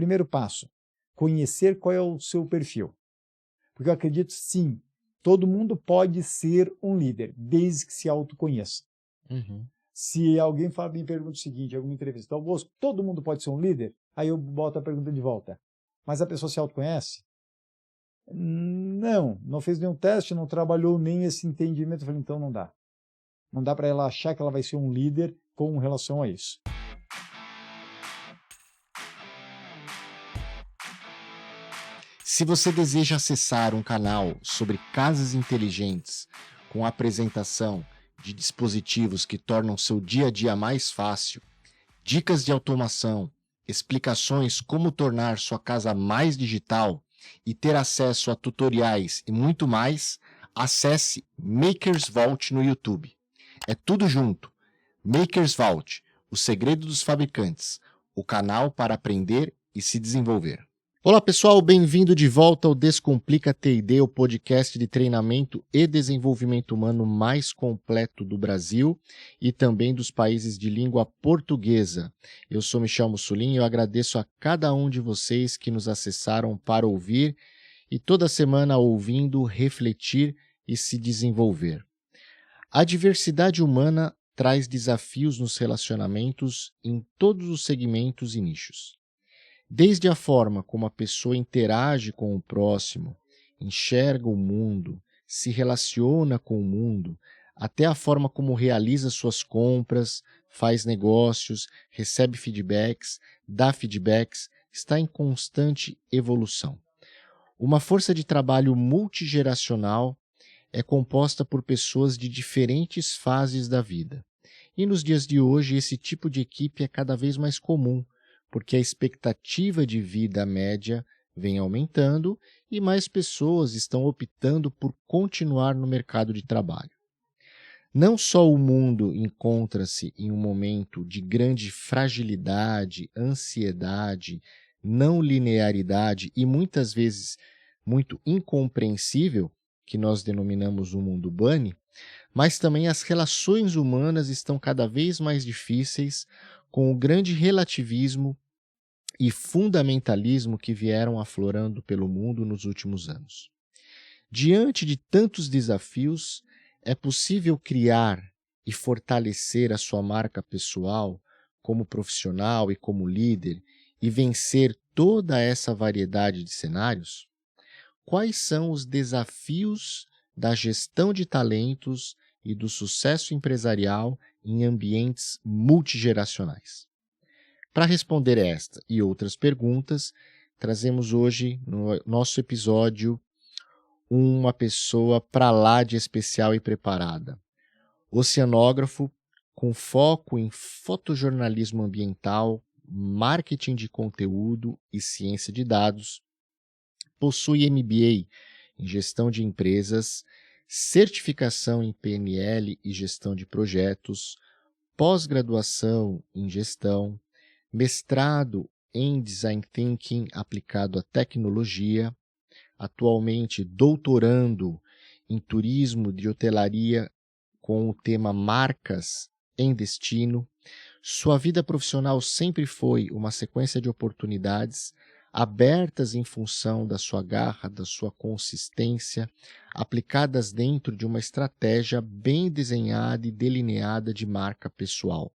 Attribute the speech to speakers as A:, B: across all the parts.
A: primeiro passo, conhecer qual é o seu perfil. Porque eu acredito, sim, todo mundo pode ser um líder, desde que se autoconheça. Se alguém me pergunta o seguinte, alguma entrevista, então, Bosco, todo mundo pode ser um líder? Aí eu boto a pergunta de volta. Mas a pessoa se autoconhece? Não fez nenhum teste, não trabalhou nem esse entendimento. Eu falei, então não dá. Não dá para ela achar que ela vai ser um líder com relação a isso.
B: Se você deseja acessar um canal sobre casas inteligentes com apresentação de dispositivos que tornam seu dia a dia mais fácil, dicas de automação, explicações como tornar sua casa mais digital e ter acesso a tutoriais e muito mais, acesse Makers Vault no YouTube. É tudo junto. Makers Vault, o segredo dos fabricantes, o canal para aprender e se desenvolver. Olá pessoal, bem-vindo de volta ao Descomplica T&D, o podcast de treinamento e desenvolvimento humano mais completo do Brasil e também dos países de língua portuguesa. Eu sou Michel Mussolini e eu agradeço a cada um de vocês que nos acessaram para ouvir e toda semana ouvindo, refletir e se desenvolver. A diversidade humana traz desafios nos relacionamentos em todos os segmentos e nichos. Desde a forma como a pessoa interage com o próximo, enxerga o mundo, se relaciona com o mundo, até a forma como realiza suas compras, faz negócios, recebe feedbacks, dá feedbacks, está em constante evolução. Uma força de trabalho multigeracional é composta por pessoas de diferentes fases da vida. E nos dias de hoje, esse tipo de equipe é cada vez mais comum, porque a expectativa de vida média vem aumentando e mais pessoas estão optando por continuar no mercado de trabalho. Não só o mundo encontra-se em um momento de grande fragilidade, ansiedade, não linearidade e muitas vezes muito incompreensível, que nós denominamos o mundo bunny, mas também as relações humanas estão cada vez mais difíceis com o grande relativismo e fundamentalismo que vieram aflorando pelo mundo nos últimos anos. Diante de tantos desafios, é possível criar e fortalecer a sua marca pessoal como profissional e como líder e vencer toda essa variedade de cenários? Quais são os desafios da gestão de talentos e do sucesso empresarial em ambientes multigeracionais? Para responder esta e outras perguntas, trazemos hoje no nosso episódio uma pessoa para lá de especial e preparada. Oceanógrafo com foco em fotojornalismo ambiental, marketing de conteúdo e ciência de dados, possui MBA em gestão de empresas, certificação em PNL e gestão de projetos, pós-graduação em gestão, mestrado em Design Thinking aplicado à tecnologia, atualmente doutorando em turismo de hotelaria com o tema Marcas em Destino. Sua vida profissional sempre foi uma sequência de oportunidades abertas em função da sua garra, da sua consistência, aplicadas dentro de uma estratégia bem desenhada e delineada de marca pessoal.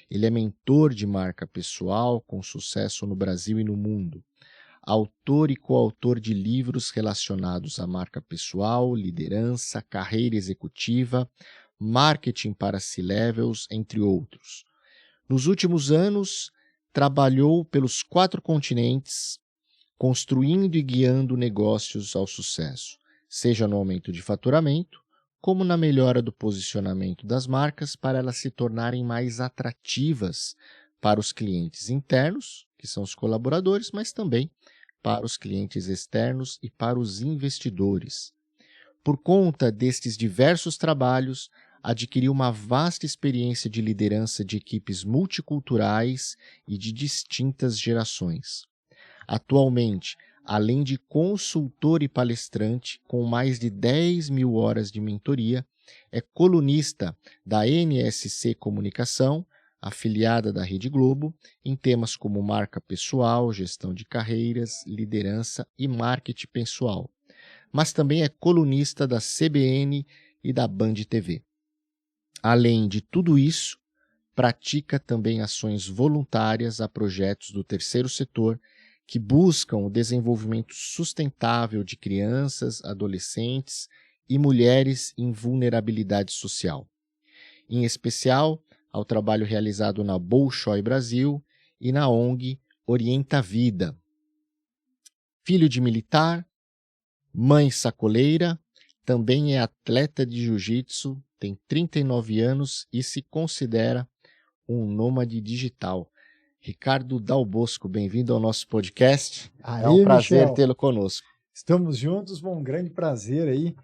B: Ele é mentor de marca pessoal com sucesso no Brasil e no mundo. Autor e coautor de livros relacionados à marca pessoal, liderança, carreira executiva, marketing para C-levels, entre outros. Nos últimos anos, trabalhou pelos 4 continentes, construindo e guiando negócios ao sucesso, seja no aumento de faturamento, como na melhora do posicionamento das marcas para elas se tornarem mais atrativas para os clientes internos, que são os colaboradores, mas também para os clientes externos e para os investidores. Por conta destes diversos trabalhos, adquiriu uma vasta experiência de liderança de equipes multiculturais e de distintas gerações. Atualmente, além de consultor e palestrante com mais de 10 mil horas de mentoria, é colunista da NSC Comunicação, afiliada da Rede Globo, em temas como marca pessoal, gestão de carreiras, liderança e marketing pessoal. Mas também é colunista da CBN e da Band TV. Além de tudo isso, pratica também ações voluntárias a projetos do terceiro setor que buscam o desenvolvimento sustentável de crianças, adolescentes e mulheres em vulnerabilidade social. Em especial, ao trabalho realizado na Bolshoi Brasil e na ONG Orienta a Vida. Filho de militar, mãe sacoleira, também é atleta de jiu-jitsu, tem 39 anos e se considera um nômade digital. Ricardo Dal Bosco, bem-vindo ao nosso podcast.
A: Aí,
B: é um prazer
A: Michel,
B: tê-lo conosco.
A: Estamos juntos, um grande prazer aí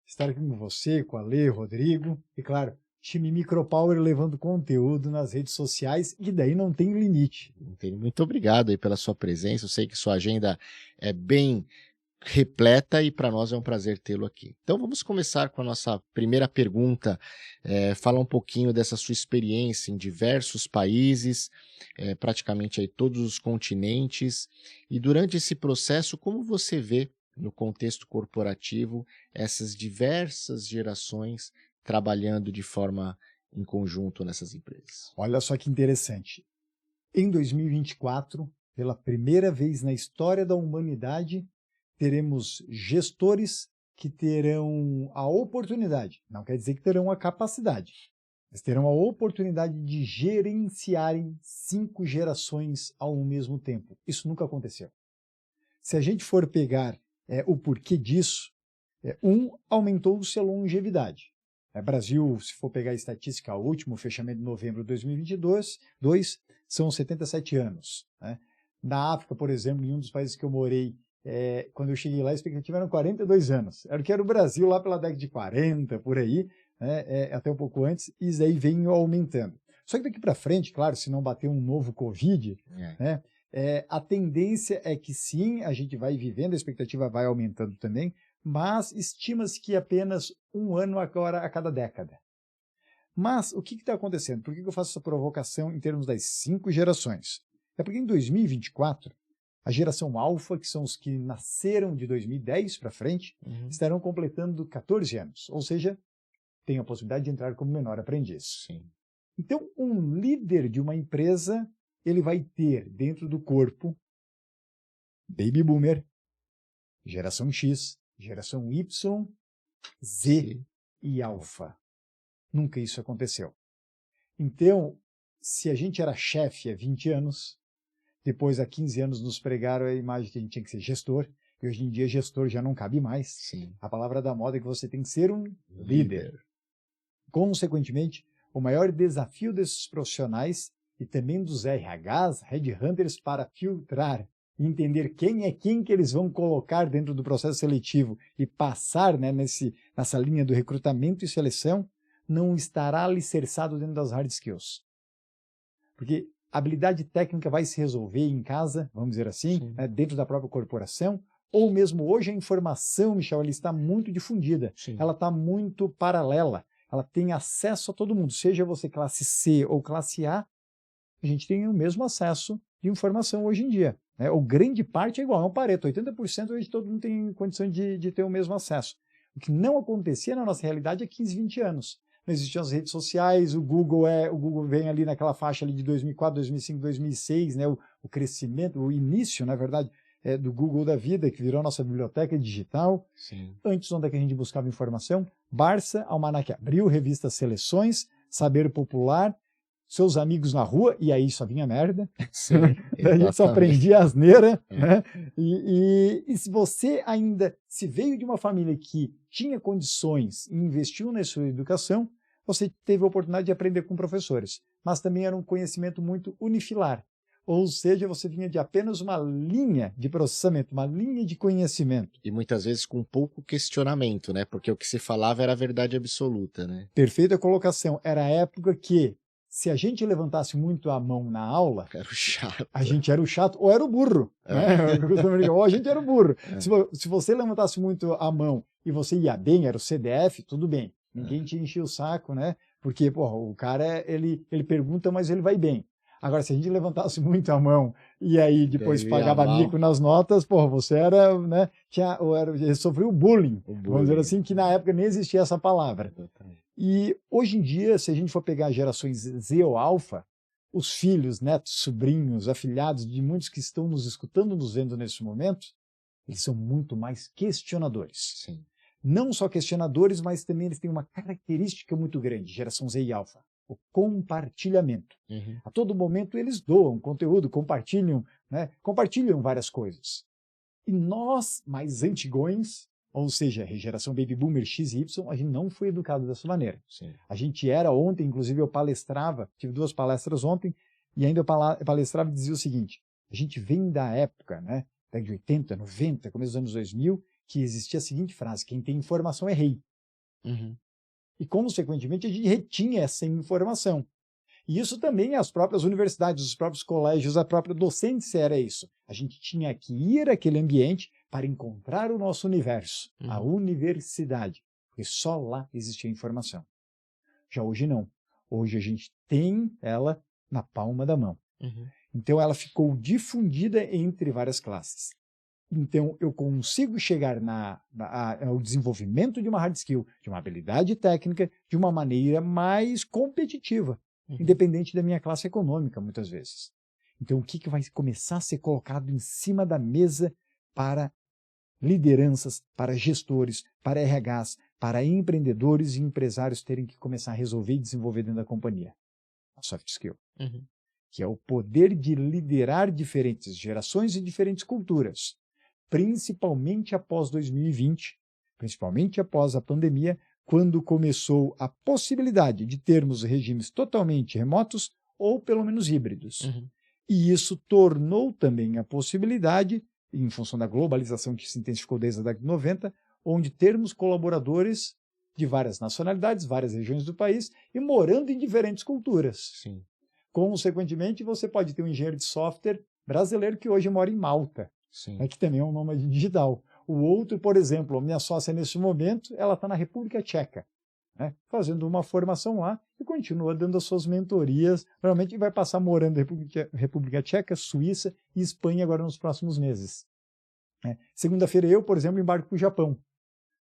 A: estar aqui com você, com a Lê, Rodrigo e, claro, time Micropower levando conteúdo nas redes sociais e daí não tem limite.
B: Muito obrigado aí pela sua presença. Eu sei que sua agenda é bem repleta e para nós é um prazer tê-lo aqui. Então vamos começar com a nossa primeira pergunta, falar um pouquinho dessa sua experiência em diversos países, praticamente aí todos os continentes, e durante esse processo, como você vê no contexto corporativo essas diversas gerações trabalhando de forma em conjunto nessas empresas?
A: Olha só que interessante. Em 2024, pela primeira vez na história da humanidade, teremos gestores que terão a oportunidade, não quer dizer que terão a capacidade, mas terão a oportunidade de gerenciarem 5 gerações ao mesmo tempo. Isso nunca aconteceu. Se a gente for pegar o porquê disso, aumentou-se a longevidade. Brasil, se for pegar a estatística, o último fechamento de novembro de 2022, são 77 anos. Né? Na África, por exemplo, em um dos países que eu morei, quando eu cheguei lá, a expectativa era 42 anos. Era o que era o Brasil lá pela década de 40, por aí, né? Até um pouco antes, e isso aí vem aumentando. Só que daqui para frente, claro, se não bater um novo Covid, né? A tendência é que sim, a gente vai vivendo, a expectativa vai aumentando também, mas estima-se que apenas um ano agora a cada década. Mas o que está acontecendo? Por que eu faço essa provocação em termos das 5 gerações? É porque em 2024, a geração alfa, que são os que nasceram de 2010 para frente, estarão completando 14 anos, ou seja, tem a possibilidade de entrar como menor aprendiz.
B: Sim.
A: Então, um líder de uma empresa, ele vai ter dentro do corpo Baby Boomer, geração X, geração Y, Z e Alfa. Nunca isso aconteceu. Então, se a gente era chefe há 20 anos, depois há 15 anos nos pregaram a imagem que a gente tinha que ser gestor, e hoje em dia gestor já não cabe mais.
B: Sim.
A: A palavra da moda é que você tem que ser um líder. Consequentemente, o maior desafio desses profissionais e também dos RHs, headhunters, para filtrar e entender quem é quem que eles vão colocar dentro do processo seletivo e passar, né, nessa linha do recrutamento e seleção, não estará alicerçado dentro das hard skills. Porque a habilidade técnica vai se resolver em casa, vamos dizer assim, né, dentro da própria corporação, ou mesmo hoje a informação, Michel, ela está muito difundida, ela está muito paralela, ela tem acesso a todo mundo, seja você classe C ou classe A gente tem o mesmo acesso de informação hoje em dia. Né? Ou grande parte é igual, é um Pareto, 80% hoje todo mundo tem condição de ter o mesmo acesso. O que não acontecia na nossa realidade há 15, 20 anos. Não existiam as redes sociais, o Google vem ali naquela faixa ali de 2004, 2005, 2006, né? o crescimento, o início, na verdade, do Google da vida, que virou a nossa biblioteca digital.
B: Sim.
A: Antes, onde é que a gente buscava informação? Barça, Almanac Abril, revista Seleções, Saber Popular, seus amigos na rua, e aí só vinha merda.
B: Sim,
A: a gente só aprendia asneira. Né? E se você ainda se veio de uma família que tinha condições e investiu na sua educação, você teve a oportunidade de aprender com professores. Mas também era um conhecimento muito unifilar. Ou seja, você vinha de apenas uma linha de processamento, uma linha de conhecimento.
B: E muitas vezes com pouco questionamento, né? Porque o que se falava era a verdade absoluta, né?
A: Perfeita colocação. Era a época que, se a gente levantasse muito a mão na aula,
B: era o chato.
A: A gente era o chato ou era o burro. Né? Ou a gente era o burro. Se você levantasse muito a mão e você ia bem, era o CDF, tudo bem. Ninguém te enchia o saco, né? Porque, porra, o cara, ele pergunta, mas ele vai bem. Agora, se a gente levantasse muito a mão e aí depois pagava mico nas notas, porra, você era, né, sofreu bullying, vamos dizer assim, que na época nem existia essa palavra. E hoje em dia, se a gente for pegar gerações Z ou Alpha, os filhos, netos, sobrinhos, afilhados de muitos que estão nos escutando, nos vendo nesse momento, eles são muito mais questionadores.
B: Sim.
A: Não só questionadores, mas também eles têm uma característica muito grande, geração Z e Alpha, o compartilhamento. A todo momento eles doam conteúdo, compartilham, né? Compartilham várias coisas. E nós, mais antigões, ou seja, geração Baby Boomer X e Y, a gente não foi educado dessa maneira.
B: Sim.
A: A gente era ontem, inclusive eu palestrava, tive 2 palestras ontem, e ainda eu palestrava e dizia o seguinte, a gente vem da época, né, década de 80, 90, começo dos anos 2000, que existia a seguinte frase, quem tem informação é rei. E, consequentemente, a gente retinha essa informação. E isso também as próprias universidades, os próprios colégios, a própria docência era isso. A gente tinha que ir àquele ambiente para encontrar o nosso universo, a universidade, porque só lá existia informação. Já hoje não. Hoje a gente tem ela na palma da mão. Então ela ficou difundida entre várias classes. Então eu consigo chegar ao desenvolvimento de uma hard skill, de uma habilidade técnica, de uma maneira mais competitiva, independente da minha classe econômica, muitas vezes. Então o que vai começar a ser colocado em cima da mesa para lideranças, para gestores, para RHs, para empreendedores e empresários terem que começar a resolver e desenvolver dentro da companhia? A soft skill. Que é o poder de liderar diferentes gerações e diferentes culturas, principalmente após 2020, principalmente após a pandemia, quando começou a possibilidade de termos regimes totalmente remotos ou pelo menos híbridos. E isso tornou também a possibilidade, em função da globalização que se intensificou desde a década de 90, onde termos colaboradores de várias nacionalidades, várias regiões do país e morando em diferentes culturas.
B: Sim.
A: Consequentemente, você pode ter um engenheiro de software brasileiro que hoje mora em Malta, que também é um nômade digital. O outro, por exemplo, a minha sócia nesse momento, ela está na República Tcheca, né, fazendo uma formação lá e continua dando as suas mentorias. Realmente vai passar morando na República Tcheca, Suíça e Espanha agora nos próximos meses. Segunda-feira eu, por exemplo, embarco para o Japão.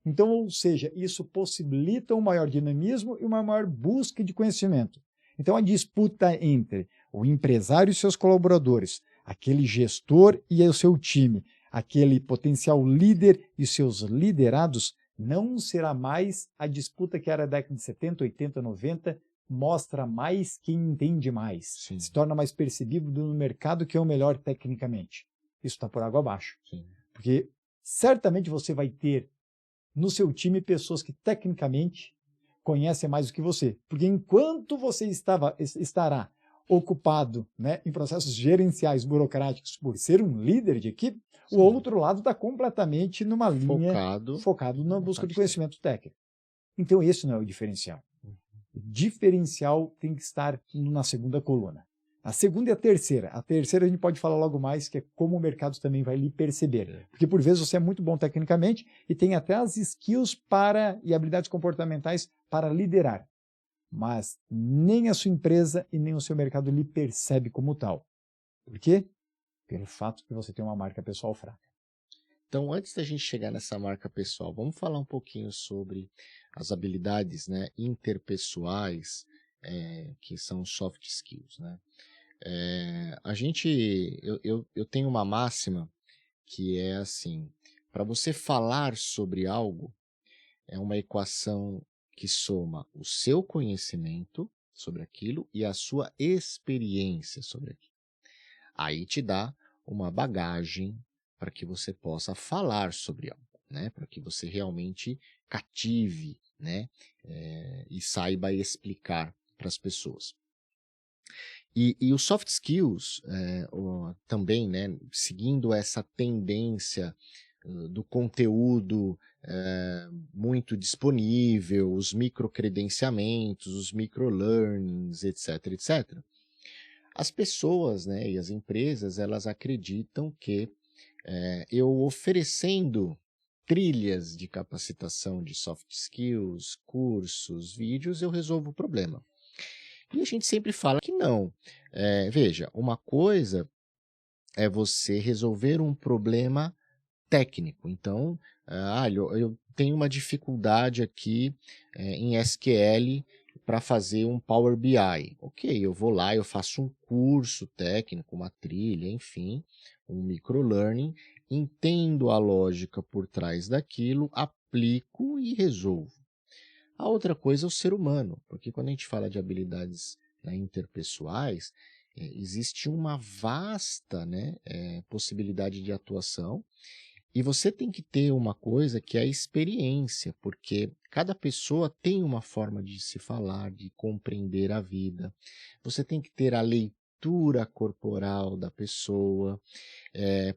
A: Então, ou seja, isso possibilita um maior dinamismo e uma maior busca de conhecimento. Então, a disputa entre o empresário e seus colaboradores, aquele gestor e o seu time, aquele potencial líder e seus liderados, não será mais a disputa que era da década de 70, 80, 90, mostra mais quem entende mais.
B: Sim.
A: Se torna mais percebível no mercado que é o melhor tecnicamente. Isso está por água abaixo.
B: Sim.
A: Porque certamente você vai ter no seu time pessoas que tecnicamente conhecem mais do que você. Porque enquanto você estará ocupado, né, em processos gerenciais burocráticos por ser um líder de equipe, sim, o outro lado está completamente numa linha focado na busca de conhecimento técnico. Então esse não é o diferencial. O diferencial tem que estar na segunda coluna. A segunda e a terceira. A terceira a gente pode falar logo mais, que é como o mercado também vai lhe perceber. Porque por vezes você é muito bom tecnicamente e tem até as skills e habilidades comportamentais para liderar. Mas nem a sua empresa e nem o seu mercado lhe percebe como tal. Por quê? Pelo fato que você tem uma marca pessoal fraca.
B: Então, antes da gente chegar nessa marca pessoal, vamos falar um pouquinho sobre as habilidades, né, interpessoais, que são soft skills, né? Eu tenho uma máxima que é assim: para você falar sobre algo, é uma equação que soma o seu conhecimento sobre aquilo e a sua experiência sobre aquilo. Aí te dá uma bagagem para que você possa falar sobre algo, né? Para que você realmente cative, né? E saiba explicar para as pessoas. E os soft skills também, né? Seguindo essa tendência do conteúdo muito disponível, os microcredenciamentos, os microlearnings, etc, etc. As pessoas, né, e as empresas, elas acreditam que eu oferecendo trilhas de capacitação de soft skills, cursos, vídeos, eu resolvo o problema. E a gente sempre fala que não. Veja, uma coisa é você resolver um problema técnico. Então, eu tenho uma dificuldade aqui em SQL para fazer um Power BI. Ok, eu vou lá, eu faço um curso técnico, uma trilha, enfim, um microlearning, entendo a lógica por trás daquilo, aplico e resolvo. A outra coisa é o ser humano, porque quando a gente fala de habilidades, né, interpessoais, existe uma vasta, né, possibilidade de atuação, e você tem que ter uma coisa que é a experiência, porque cada pessoa tem uma forma de se falar, de compreender a vida. Você tem que ter a leitura corporal da pessoa,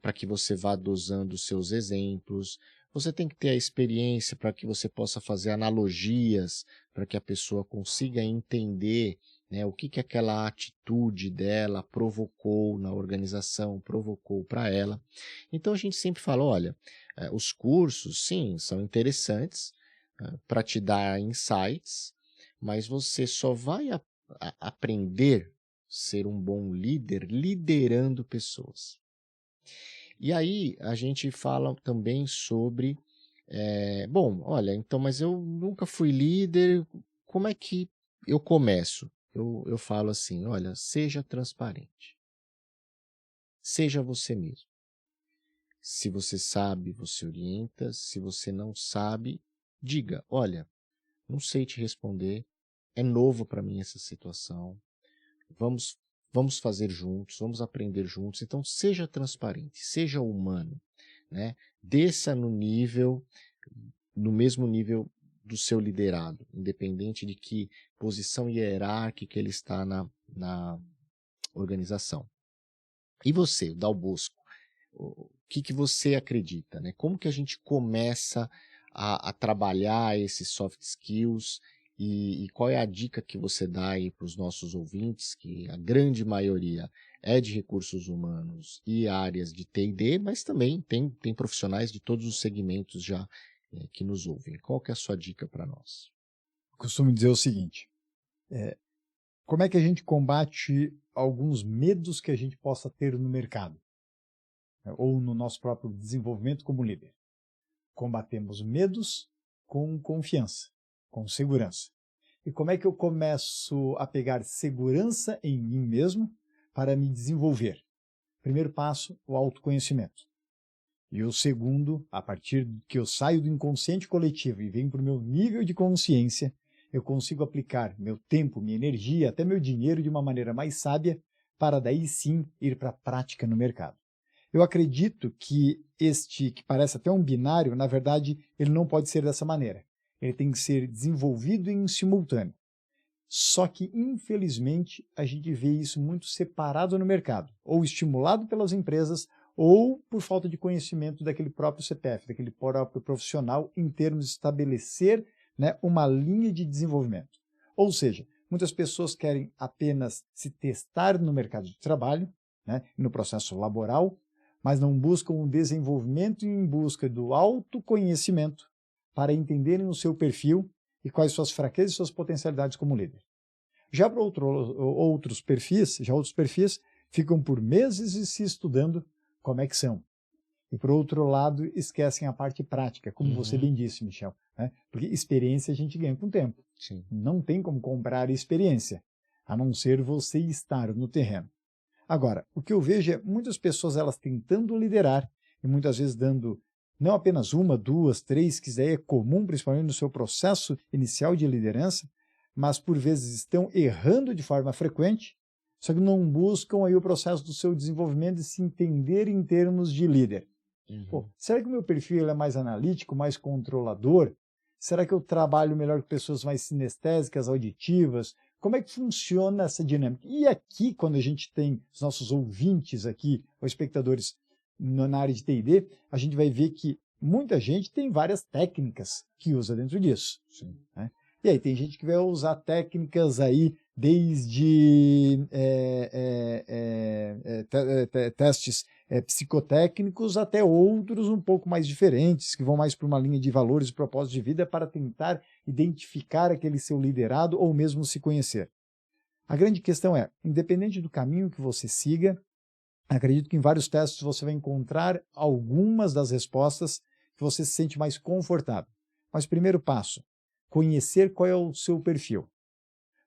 B: para que você vá dosando os seus exemplos. Você tem que ter a experiência para que você possa fazer analogias, para que a pessoa consiga entender, né, o que aquela atitude dela provocou na organização, provocou para ela. Então a gente sempre fala, olha, os cursos, sim, são interessantes para te dar insights, mas você só vai aprender a ser um bom líder liderando pessoas. E aí a gente fala também sobre, bom, olha, então, mas eu nunca fui líder, como é que eu começo? Eu falo assim, olha, seja transparente. Seja você mesmo. Se você sabe, você orienta. Se você não sabe, diga, olha, não sei te responder, é novo para mim essa situação, vamos fazer juntos, vamos aprender juntos. Então, seja transparente, seja humano, né? Desça no mesmo nível do seu liderado, independente de que posição hierárquica ele está na organização. E você, Dal Bosco, o que você acredita, né? Como que a gente começa a trabalhar esses soft skills e qual é a dica que você dá aí para os nossos ouvintes, que a grande maioria é de recursos humanos e áreas de T&D, mas também tem profissionais de todos os segmentos já que nos ouvem. Qual que é a sua dica para nós?
A: Costumo dizer o seguinte, como é que a gente combate alguns medos que a gente possa ter no mercado, ou no nosso próprio desenvolvimento como líder? Combatemos medos com confiança, com segurança. E como é que eu começo a pegar segurança em mim mesmo para me desenvolver? Primeiro passo, o autoconhecimento. E o segundo, a partir que eu saio do inconsciente coletivo e venho para o meu nível de consciência, eu consigo aplicar meu tempo, minha energia, até meu dinheiro de uma maneira mais sábia, para daí sim ir para a prática no mercado. Eu acredito que que parece até um binário, na verdade, ele não pode ser dessa maneira. Ele tem que ser desenvolvido em simultâneo. Só que, infelizmente, a gente vê isso muito separado no mercado, ou estimulado pelas empresas, ou por falta de conhecimento daquele próprio CPF, daquele próprio profissional, em termos de estabelecer, né, uma linha de desenvolvimento. Ou seja, muitas pessoas querem apenas se testar no mercado de trabalho, né, no processo laboral, mas não buscam um desenvolvimento em busca do autoconhecimento para entenderem o seu perfil e quais suas fraquezas e suas potencialidades como líder. Já para outros perfis ficam por meses se estudando como é que são. E, por outro lado, esquecem a parte prática, como você bem disse, Michel, né? Porque experiência a gente ganha com o tempo.
B: Sim.
A: Não tem como comprar experiência, a não ser você estar no terreno. Agora, o que eu vejo é muitas pessoas elas tentando liderar e muitas vezes dando não apenas uma, duas, três, que isso é comum, principalmente no seu processo inicial de liderança, mas por vezes estão errando de forma frequente, só que não buscam aí o processo do seu desenvolvimento e se entender em termos de líder. Pô, será que o meu perfil é mais analítico, mais controlador? Será que eu trabalho melhor com pessoas mais sinestésicas, auditivas? Como é que funciona essa dinâmica? E aqui, quando a gente tem os nossos ouvintes aqui, ou espectadores na área de T&D, a gente vai ver que muita gente tem várias técnicas que usa dentro disso. Sim. Né? E aí tem gente que vai usar técnicas aí desde testes psicotécnicos até outros um pouco mais diferentes, que vão mais para uma linha de valores e propósitos de vida para tentar identificar aquele seu liderado ou mesmo se conhecer. A grande questão é, independente do caminho que você siga, acredito que em vários testes você vai encontrar algumas das respostas que você se sente mais confortável. Mas primeiro passo, conhecer qual é o seu perfil.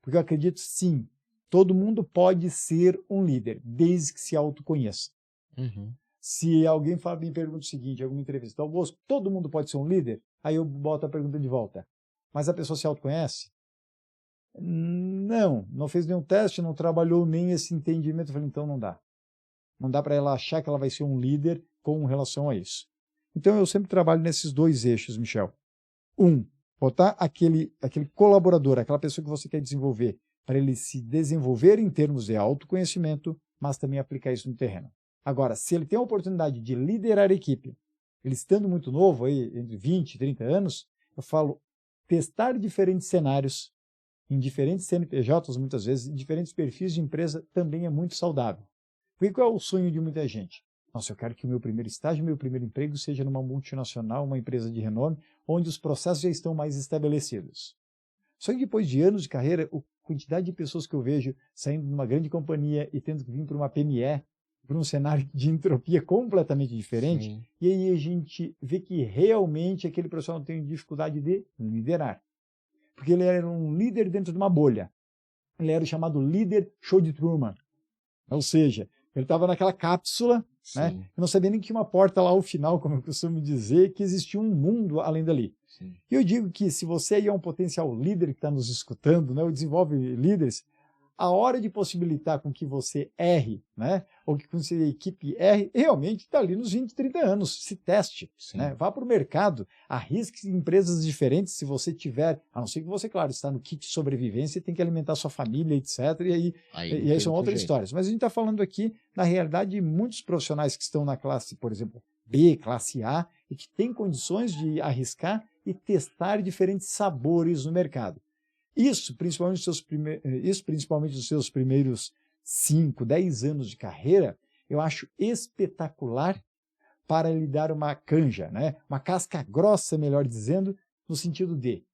A: Porque eu acredito, sim, todo mundo pode ser um líder, desde que se autoconheça.
B: Uhum.
A: Se alguém me pergunta o seguinte, em alguma entrevista, Augusto, todo mundo pode ser um líder? Aí eu boto a pergunta de volta. Mas a pessoa se autoconhece? Não fez nenhum teste, não trabalhou nem esse entendimento. Eu falei, então não dá. Não dá para ela achar que ela vai ser um líder com relação a isso. Então eu sempre trabalho nesses dois eixos, Michel. Botar aquele colaborador, aquela pessoa que você quer desenvolver, para ele se desenvolver em termos de autoconhecimento, mas também aplicar isso no terreno. Agora, se ele tem a oportunidade de liderar a equipe, ele estando muito novo, aí, entre 20 e 30 anos, eu falo, testar diferentes cenários, em diferentes CNPJs, muitas vezes, em diferentes perfis de empresa, também é muito saudável. Porque qual é o sonho de muita gente? Nossa, eu quero que o meu primeiro estágio, meu primeiro emprego seja numa multinacional, uma empresa de renome, onde os processos já estão mais estabelecidos. Só que depois de anos de carreira, a quantidade de pessoas que eu vejo saindo de uma grande companhia e tendo que vir para uma PME, para um cenário de entropia completamente diferente, sim, e aí a gente vê que realmente aquele profissional tem dificuldade de liderar. Porque ele era um líder dentro de uma bolha. Ele era o chamado líder show de Truman. Ou seja, ele estava naquela cápsula, né? Eu não sabia nem que tinha uma porta lá ao final, como eu costumo dizer, que existia um mundo além dali. Sim. E eu digo que se você aí é um potencial líder que está nos escutando, né, ou desenvolve líderes, a hora de possibilitar com que você erre, né, ou que a equipe erre, realmente está ali nos 20, 30 anos. Se teste, né, vá para o mercado, arrisque empresas diferentes se você tiver, a não ser que você, claro, está no kit de sobrevivência e tem que alimentar sua família, etc. E aí são outras histórias. Mas a gente está falando aqui, na realidade, de muitos profissionais que estão na classe, por exemplo, B, classe A, e que têm condições de arriscar e testar diferentes sabores no mercado. Isso principalmente nos seus primeiros 5, 10 anos de carreira, eu acho espetacular para lhe dar uma canja, né? Uma casca grossa, melhor dizendo, no sentido de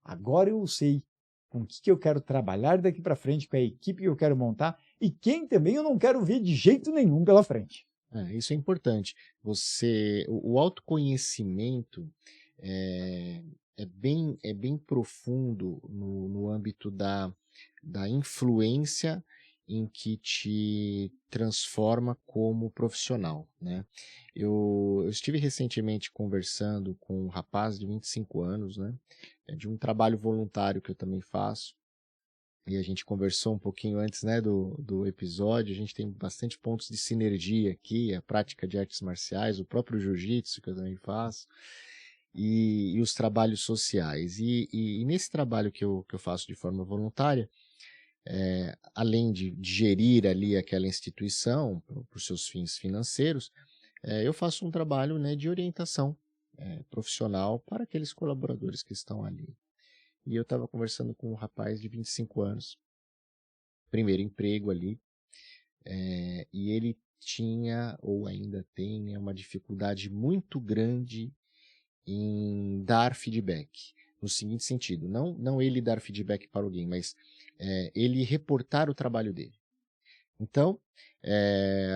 A: agora eu sei com o que eu quero trabalhar daqui para frente, com a equipe que eu quero montar e quem também eu não quero ver de jeito nenhum pela frente.
B: Isso é importante. O autoconhecimento é bem profundo no âmbito da influência em que te transforma como profissional, né? Eu estive recentemente conversando com um rapaz de 25 anos, né? De um trabalho voluntário que eu também faço. E a gente conversou um pouquinho antes, né, do episódio. A gente tem bastante pontos de sinergia aqui, a prática de artes marciais, o próprio jiu-jitsu que eu também faço, e os trabalhos sociais. E nesse trabalho que eu faço de forma voluntária, além de gerir ali aquela instituição para os seus fins financeiros, eu faço um trabalho, né, de orientação profissional para aqueles colaboradores que estão ali. E eu estava conversando com um rapaz de 25 anos, primeiro emprego ali, e ele tinha, ou ainda tem, né, uma dificuldade muito grande em dar feedback. No seguinte sentido, não ele dar feedback para alguém, mas ele reportar o trabalho dele. Então,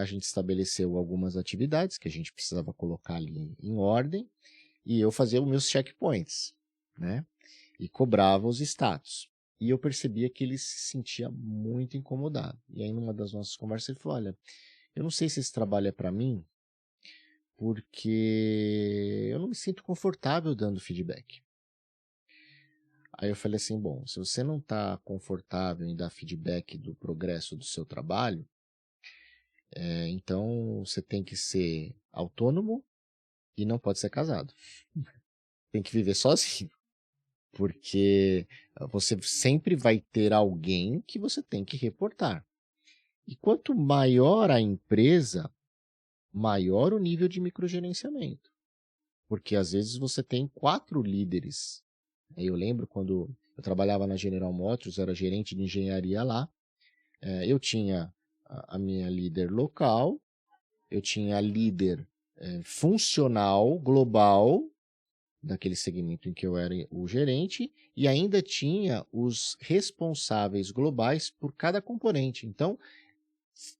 B: a gente estabeleceu algumas atividades que a gente precisava colocar ali em ordem, e eu fazia os meus checkpoints, né? E cobrava os status. E eu percebia que ele se sentia muito incomodado. E aí, numa das nossas conversas, ele falou, olha, eu não sei se esse trabalho é para mim, porque eu não me sinto confortável dando feedback. Aí eu falei assim, bom, se você não está confortável em dar feedback do progresso do seu trabalho, então você tem que ser autônomo e não pode ser casado. Tem que viver sozinho. Porque você sempre vai ter alguém que você tem que reportar. E quanto maior a empresa, maior o nível de microgerenciamento. Porque às vezes você tem 4 líderes. Eu lembro quando Eu trabalhava na General Motors, era gerente de engenharia lá. Eu tinha a minha líder local, eu tinha a líder funcional, global, daquele segmento em que eu era o gerente, e ainda tinha os responsáveis globais por cada componente. Então,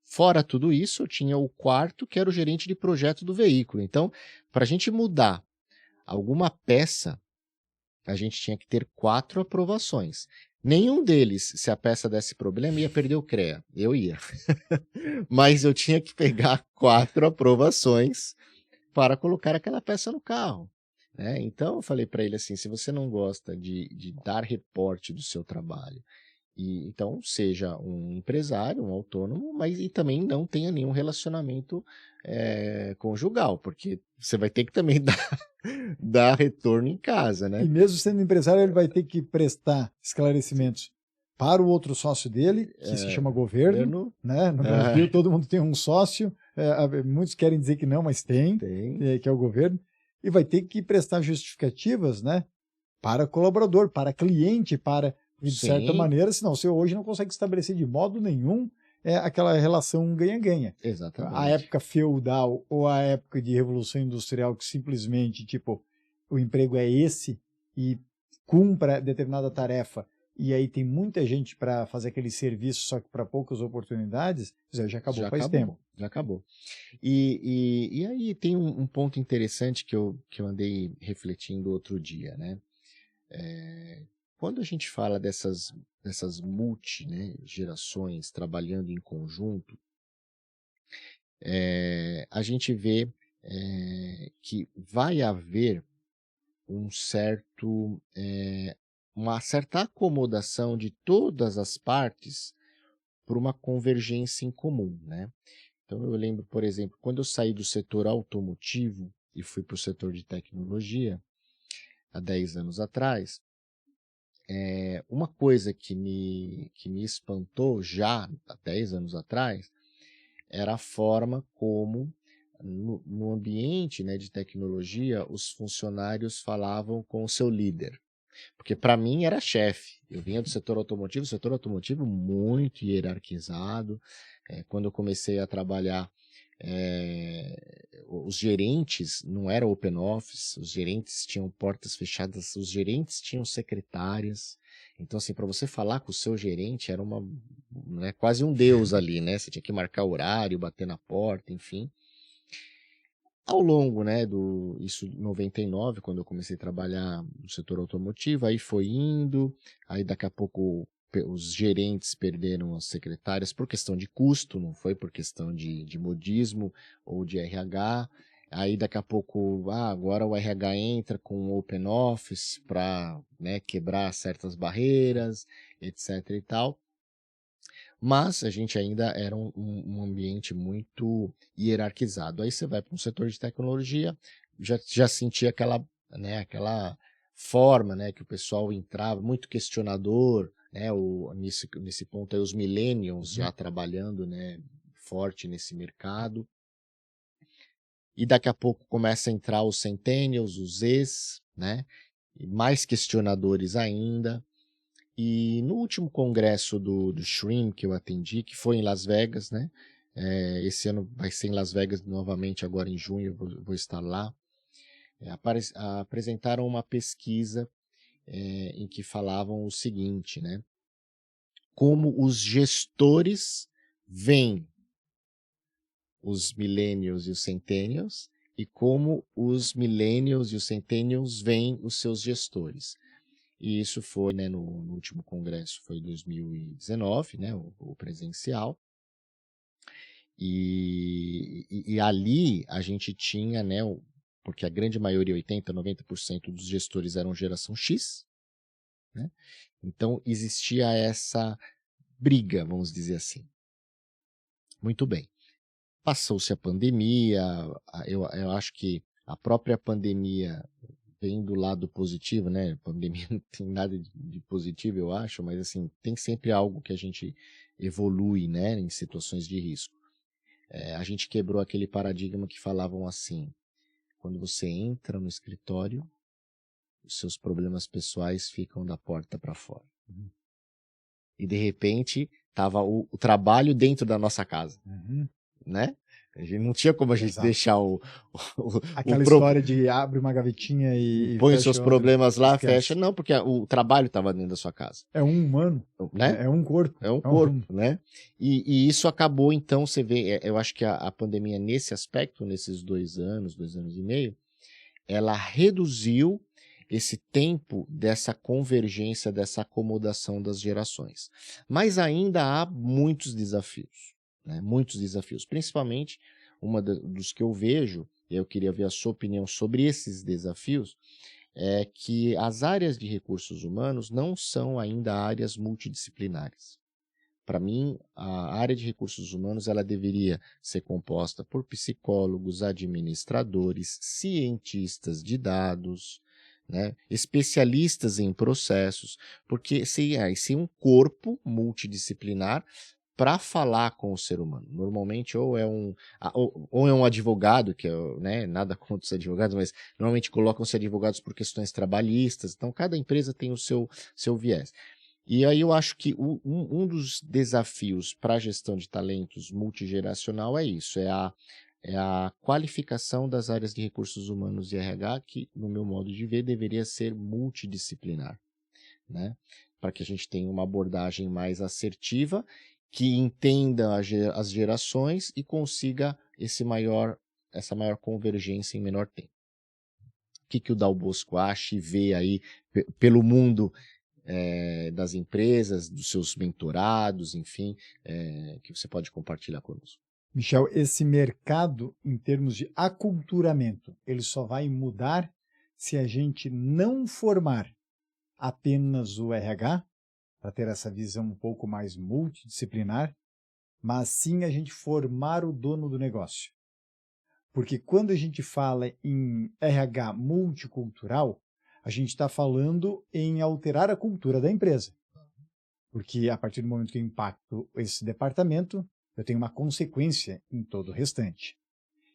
B: fora tudo isso, eu tinha o quarto, que era o gerente de projeto do veículo. Então, para a gente mudar alguma peça, a gente tinha que ter 4 aprovações. Nenhum deles, se a peça desse problema, ia perder o CREA. Eu ia. Mas eu tinha que pegar 4 aprovações para colocar aquela peça no carro. Né? Então, eu falei para ele assim, se você não gosta de dar reporte do seu trabalho, então seja um empresário, um autônomo, mas e também não tenha nenhum relacionamento conjugal, porque você vai ter que também dar retorno em casa, né?
A: E mesmo sendo empresário, ele vai ter que prestar esclarecimentos para o outro sócio dele, que se chama governo, né? No Brasil, todo mundo tem um sócio, muitos querem dizer que não, mas tem. Que é o governo, e vai ter que prestar justificativas, né? Para colaborador, para cliente, de certa maneira, senão você hoje não consegue estabelecer de modo nenhum aquela relação ganha-ganha.
B: Exatamente.
A: A época feudal ou a época de revolução industrial que simplesmente, tipo, o emprego é esse e cumpra determinada tarefa e aí tem muita gente para fazer aquele serviço só que para poucas oportunidades, já acabou faz tempo.
B: Já acabou. E aí tem um ponto interessante que eu andei refletindo outro dia, né? Quando a gente fala dessas multi, né, gerações trabalhando em conjunto, a gente vê que vai haver uma certa acomodação de todas as partes por uma convergência em comum, né? Então eu lembro, por exemplo, quando eu saí do setor automotivo e fui para o setor de tecnologia, há 10 anos atrás, uma coisa que me espantou já há 10 anos atrás era a forma como, no ambiente, né, de tecnologia, os funcionários falavam com o seu líder. Porque para mim era chefe. Eu vinha do setor automotivo muito hierarquizado. Quando eu comecei a trabalhar, os gerentes não era open office, os gerentes tinham portas fechadas, os gerentes tinham secretárias. Então, assim, para você falar com o seu gerente era né, quase um deus ali, né? Você tinha que marcar horário, bater na porta, enfim. Ao longo, né, isso em 99, quando eu comecei a trabalhar no setor automotivo, aí foi indo, aí daqui a pouco os gerentes perderam as secretárias por questão de custo, não foi por questão de modismo ou de RH. Aí daqui a pouco, agora o RH entra com o Open Office para, né, quebrar certas barreiras, etc. e tal. Mas a gente ainda era um ambiente muito hierarquizado. Aí você vai para um setor de tecnologia, já sentia né, aquela forma, né, que o pessoal entrava, muito questionador, né, nesse ponto aí os millennials já trabalhando, né, forte nesse mercado. E daqui a pouco começa a entrar os centennials, os Zs, né, e mais questionadores ainda. E no último congresso do Shrim que eu atendi, que foi em Las Vegas, né? Esse ano vai ser em Las Vegas novamente, agora em junho eu vou estar lá. Apresentaram uma pesquisa em que falavam o seguinte, né? Como os gestores veem os millennials e os centennials e como os millennials e os centennials veem os seus gestores. E isso foi, né, no último congresso, foi 2019, né, o presencial. E ali a gente tinha, né, porque a grande maioria, 80%, 90% dos gestores eram geração X, né? Então existia essa briga, vamos dizer assim. Muito bem. Passou-se a pandemia, eu acho que a própria pandemia vem do lado positivo, né? A pandemia não tem nada de positivo, eu acho, mas assim, tem sempre algo que a gente evolui, né, em situações de risco. A gente quebrou aquele paradigma que falavam assim, quando você entra no escritório, os seus problemas pessoais ficam da porta para fora. E de repente tava o trabalho dentro da nossa casa, né? A gente não tinha como a gente deixar
A: aquela história de abre uma gavetinha e
B: põe
A: fecha
B: seus
A: outra,
B: problemas lá,
A: esquece.
B: fecha. Não, porque o trabalho estava dentro da sua casa.
A: É um humano,
B: né?
A: É um corpo.
B: É um corpo, né? E isso acabou, então, você vê, eu acho que a pandemia nesse aspecto, nesses 2 anos e meio, ela reduziu esse tempo dessa convergência, dessa acomodação das gerações. Mas ainda há muitos desafios, né? Muitos desafios. Principalmente, dos que eu vejo, e eu queria ver a sua opinião sobre esses desafios, é que as áreas de recursos humanos não são ainda áreas multidisciplinares. Para mim, a área de recursos humanos ela deveria ser composta por psicólogos, administradores, cientistas de dados, né, especialistas em processos, porque se um corpo multidisciplinar para falar com o ser humano. Normalmente ou é um advogado, que é, né, nada contra os advogados, mas normalmente colocam-se advogados por questões trabalhistas, então cada empresa tem o seu viés. E aí eu acho que um dos desafios para a gestão de talentos multigeracional é isso, é a qualificação das áreas de recursos humanos e RH, que, no meu modo de ver, deveria ser multidisciplinar, né? Para que a gente tenha uma abordagem mais assertiva, que entenda as gerações e consiga essa maior convergência em menor tempo. O que o Dal Bosco acha e vê aí pelo mundo das empresas, dos seus mentorados, enfim, que você pode compartilhar conosco?
A: Michel, esse mercado, em termos de aculturamento, ele só vai mudar se a gente não formar apenas o RH, para ter essa visão um pouco mais multidisciplinar, mas sim a gente formar o dono do negócio. Porque quando a gente fala em RH multicultural, a gente está falando em alterar a cultura da empresa. Porque a partir do momento que eu impacto esse departamento, eu tenho uma consequência em todo o restante.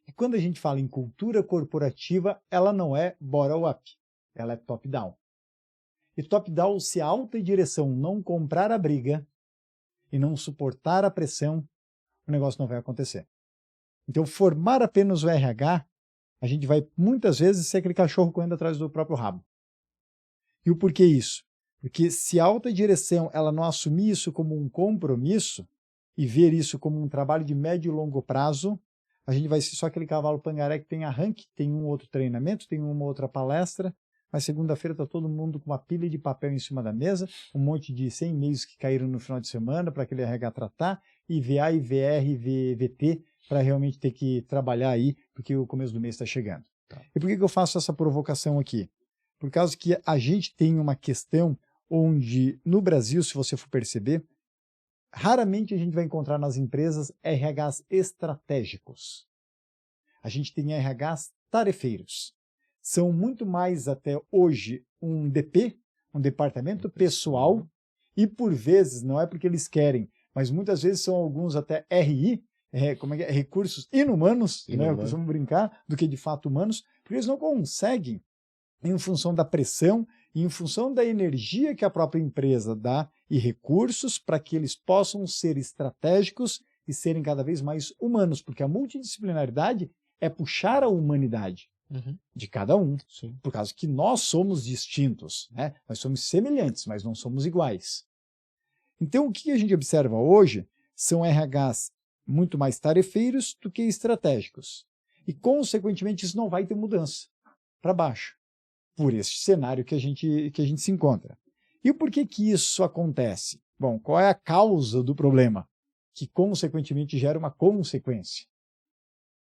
A: E quando a gente fala em cultura corporativa, ela não é bottom-up, ela é top-down. E top-down, se a alta direção não comprar a briga e não suportar a pressão, o negócio não vai acontecer. Então, formar apenas o RH, a gente vai muitas vezes ser aquele cachorro correndo atrás do próprio rabo. E o porquê isso? Porque se a alta direção ela não assumir isso como um compromisso e ver isso como um trabalho de médio e longo prazo, a gente vai ser só aquele cavalo pangaré que tem arranque, tem um outro treinamento, tem uma outra palestra, mas segunda-feira está todo mundo com uma pilha de papel em cima da mesa, um monte de 100 e-mails que caíram no final de semana para aquele RH tratar, IVA, IVR, IVT, para realmente ter que trabalhar aí, porque o começo do mês está chegando. Tá. E por que eu faço essa provocação aqui? Por causa que a gente tem uma questão onde, no Brasil, se você for perceber, raramente a gente vai encontrar nas empresas RHs estratégicos. A gente tem RHs tarefeiros. São muito mais, até hoje, um DP, um departamento pessoal, e por vezes, não é porque eles querem, mas muitas vezes são alguns até RI, recursos inumanos, né, eu costumo brincar, do que de fato humanos, porque eles não conseguem, em função da pressão e em função da energia que a própria empresa dá e recursos para que eles possam ser estratégicos e serem cada vez mais humanos, porque a multidisciplinaridade é puxar a humanidade de cada um, sim, por causa que nós somos distintos, né? Nós somos semelhantes, mas não somos iguais. Então, o que a gente observa hoje são RHs muito mais tarefeiros do que estratégicos. E, consequentemente, isso não vai ter mudança para baixo, por esse cenário que a gente se encontra. E por que isso acontece? Bom, qual é a causa do problema? Que, consequentemente, gera uma consequência.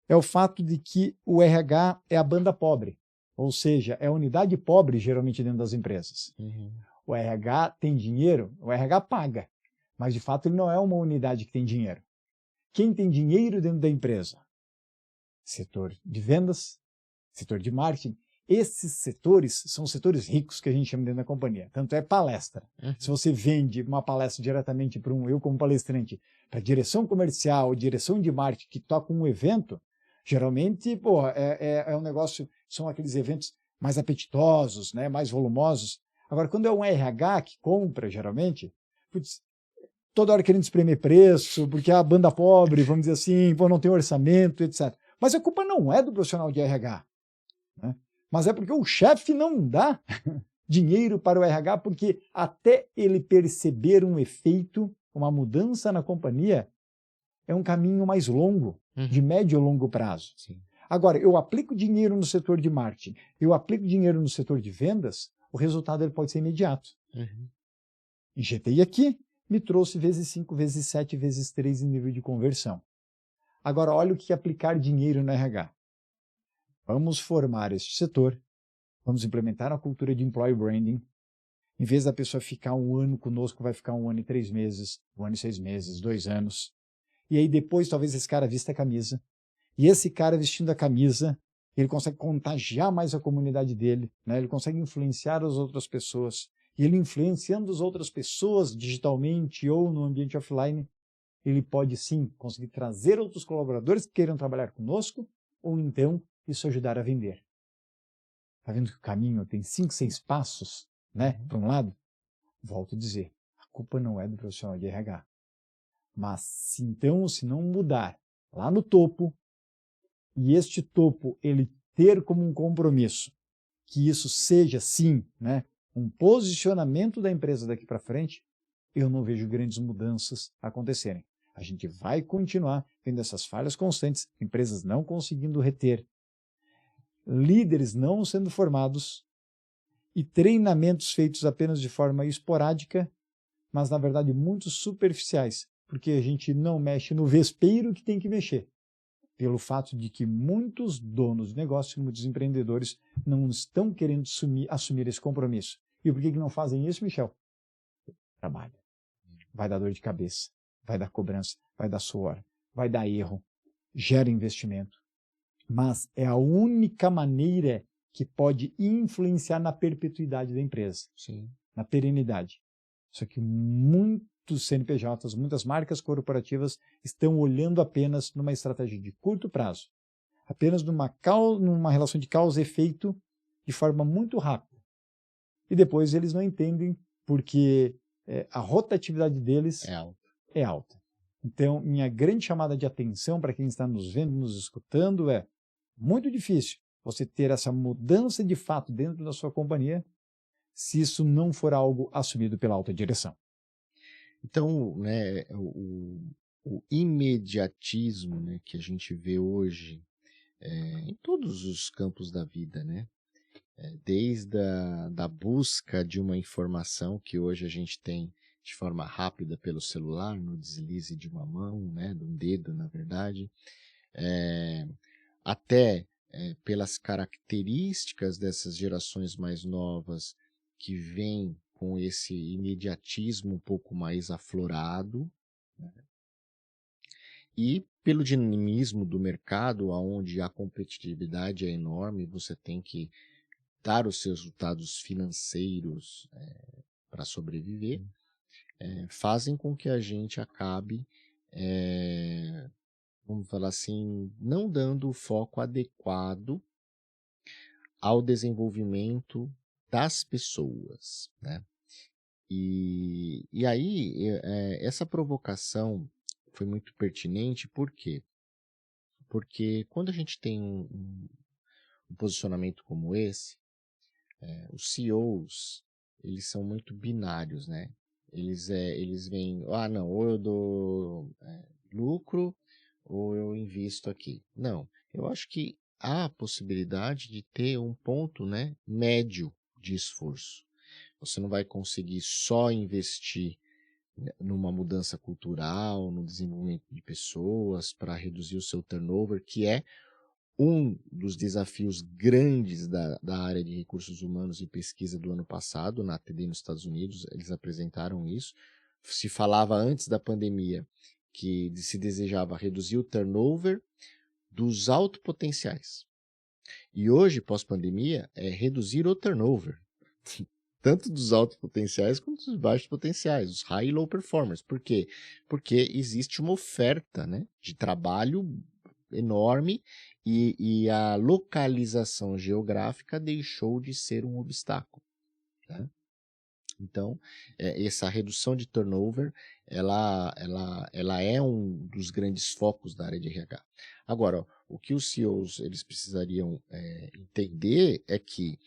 A: É o fato de que o RH é a banda pobre, ou seja, é a unidade pobre, geralmente, dentro das empresas. O RH tem dinheiro, o RH paga, mas, de fato, ele não é uma unidade que tem dinheiro. Quem tem dinheiro dentro da empresa? Setor de vendas, setor de marketing. Esses setores são setores ricos que a gente chama dentro da companhia. Tanto é palestra. Se você vende uma palestra diretamente para eu como palestrante, para direção comercial, direção de marketing que toca um evento, geralmente é um negócio, são aqueles eventos mais apetitosos, né, mais volumosos. Agora, quando é um RH que compra, geralmente, putz, toda hora querendo espremer preço, porque a banda pobre, vamos dizer assim, pô, não tem orçamento, etc. Mas a culpa não é do profissional de RH, né? Mas é porque o chefe não dá dinheiro para o RH, porque até ele perceber um efeito, uma mudança na companhia, é um caminho mais longo, de médio a longo prazo.
B: Sim.
A: Agora, eu aplico dinheiro no setor de marketing, eu aplico dinheiro no setor de vendas, o resultado ele pode ser imediato. Injetei aqui, me trouxe vezes 5, vezes 7, vezes 3 em nível de conversão. Agora, olha o que é aplicar dinheiro no RH. Vamos formar este setor, vamos implementar a cultura de employee branding. Em vez da pessoa ficar 1 ano conosco, vai ficar 1 ano e 3 meses, 1 ano e 6 meses, 2 anos. E aí depois talvez esse cara vista a camisa. E esse cara vestindo a camisa, ele consegue contagiar mais a comunidade dele, né? Ele consegue influenciar as outras pessoas. E ele influenciando as outras pessoas digitalmente ou no ambiente offline, ele pode sim conseguir trazer outros colaboradores que queiram trabalhar conosco, ou então isso ajudar a vender. Está vendo que o caminho tem 5, 6 passos, né, para um lado? Volto a dizer, a culpa não é do profissional de RH. Mas se não mudar lá no topo, e este topo ele ter como um compromisso que isso seja, sim, né, um posicionamento da empresa daqui para frente, eu não vejo grandes mudanças acontecerem. A gente vai continuar vendo essas falhas constantes, empresas não conseguindo reter, líderes não sendo formados e treinamentos feitos apenas de forma esporádica, mas na verdade muito superficiais, porque a gente não mexe no vespeiro que tem que mexer, pelo fato de que muitos donos de negócio, muitos empreendedores não estão querendo assumir esse compromisso. E por que não fazem isso, Michel? Trabalho. Vai dar dor de cabeça, vai dar cobrança, vai dar suor, vai dar erro, gera investimento. Mas é a única maneira que pode influenciar na perpetuidade da empresa,
B: Sim.
A: na perenidade. Só que muitos CNPJs, muitas marcas corporativas estão olhando apenas numa estratégia de curto prazo, apenas numa relação de causa e efeito de forma muito rápida. E depois eles não entendem porque a rotatividade deles é alta. Então, minha grande chamada de atenção para quem está nos vendo, nos escutando é muito difícil você ter essa mudança de fato dentro da sua companhia se isso não for algo assumido pela alta direção.
B: Então, né, o imediatismo, né, que a gente vê hoje em todos os campos da vida, né? Desde da busca de uma informação que hoje a gente tem de forma rápida pelo celular, no deslize de uma mão, né, de um dedo, na verdade, até pelas características dessas gerações mais novas que vêm com esse imediatismo um pouco mais aflorado, né? E pelo dinamismo do mercado, onde a competitividade é enorme, você tem que dar os seus resultados financeiros para sobreviver, fazem com que a gente acabe, vamos falar assim, não dando o foco adequado ao desenvolvimento das pessoas, né? E aí, essa provocação foi muito pertinente, por quê? Porque quando a gente tem um posicionamento como esse, os CEOs, eles são muito binários, né? Eles veem, não, ou eu dou lucro, ou eu invisto aqui. Não, eu acho que há a possibilidade de ter um ponto, né, médio de esforço. Você não vai conseguir só investir numa mudança cultural, no desenvolvimento de pessoas, para reduzir o seu turnover, que é um dos desafios grandes da área de recursos humanos e pesquisa do ano passado, na ATD nos Estados Unidos, eles apresentaram isso. Se falava antes da pandemia que se desejava reduzir o turnover dos autopotenciais. E hoje, pós-pandemia, é reduzir o turnover, tanto dos altos potenciais quanto dos baixos potenciais, os high e low performers. Por quê? Porque existe uma oferta, né, de trabalho enorme e a localização geográfica deixou de ser um obstáculo, né? Então, essa redução de turnover, ela é um dos grandes focos da área de RH. Agora, o que os CEOs eles precisariam entender é que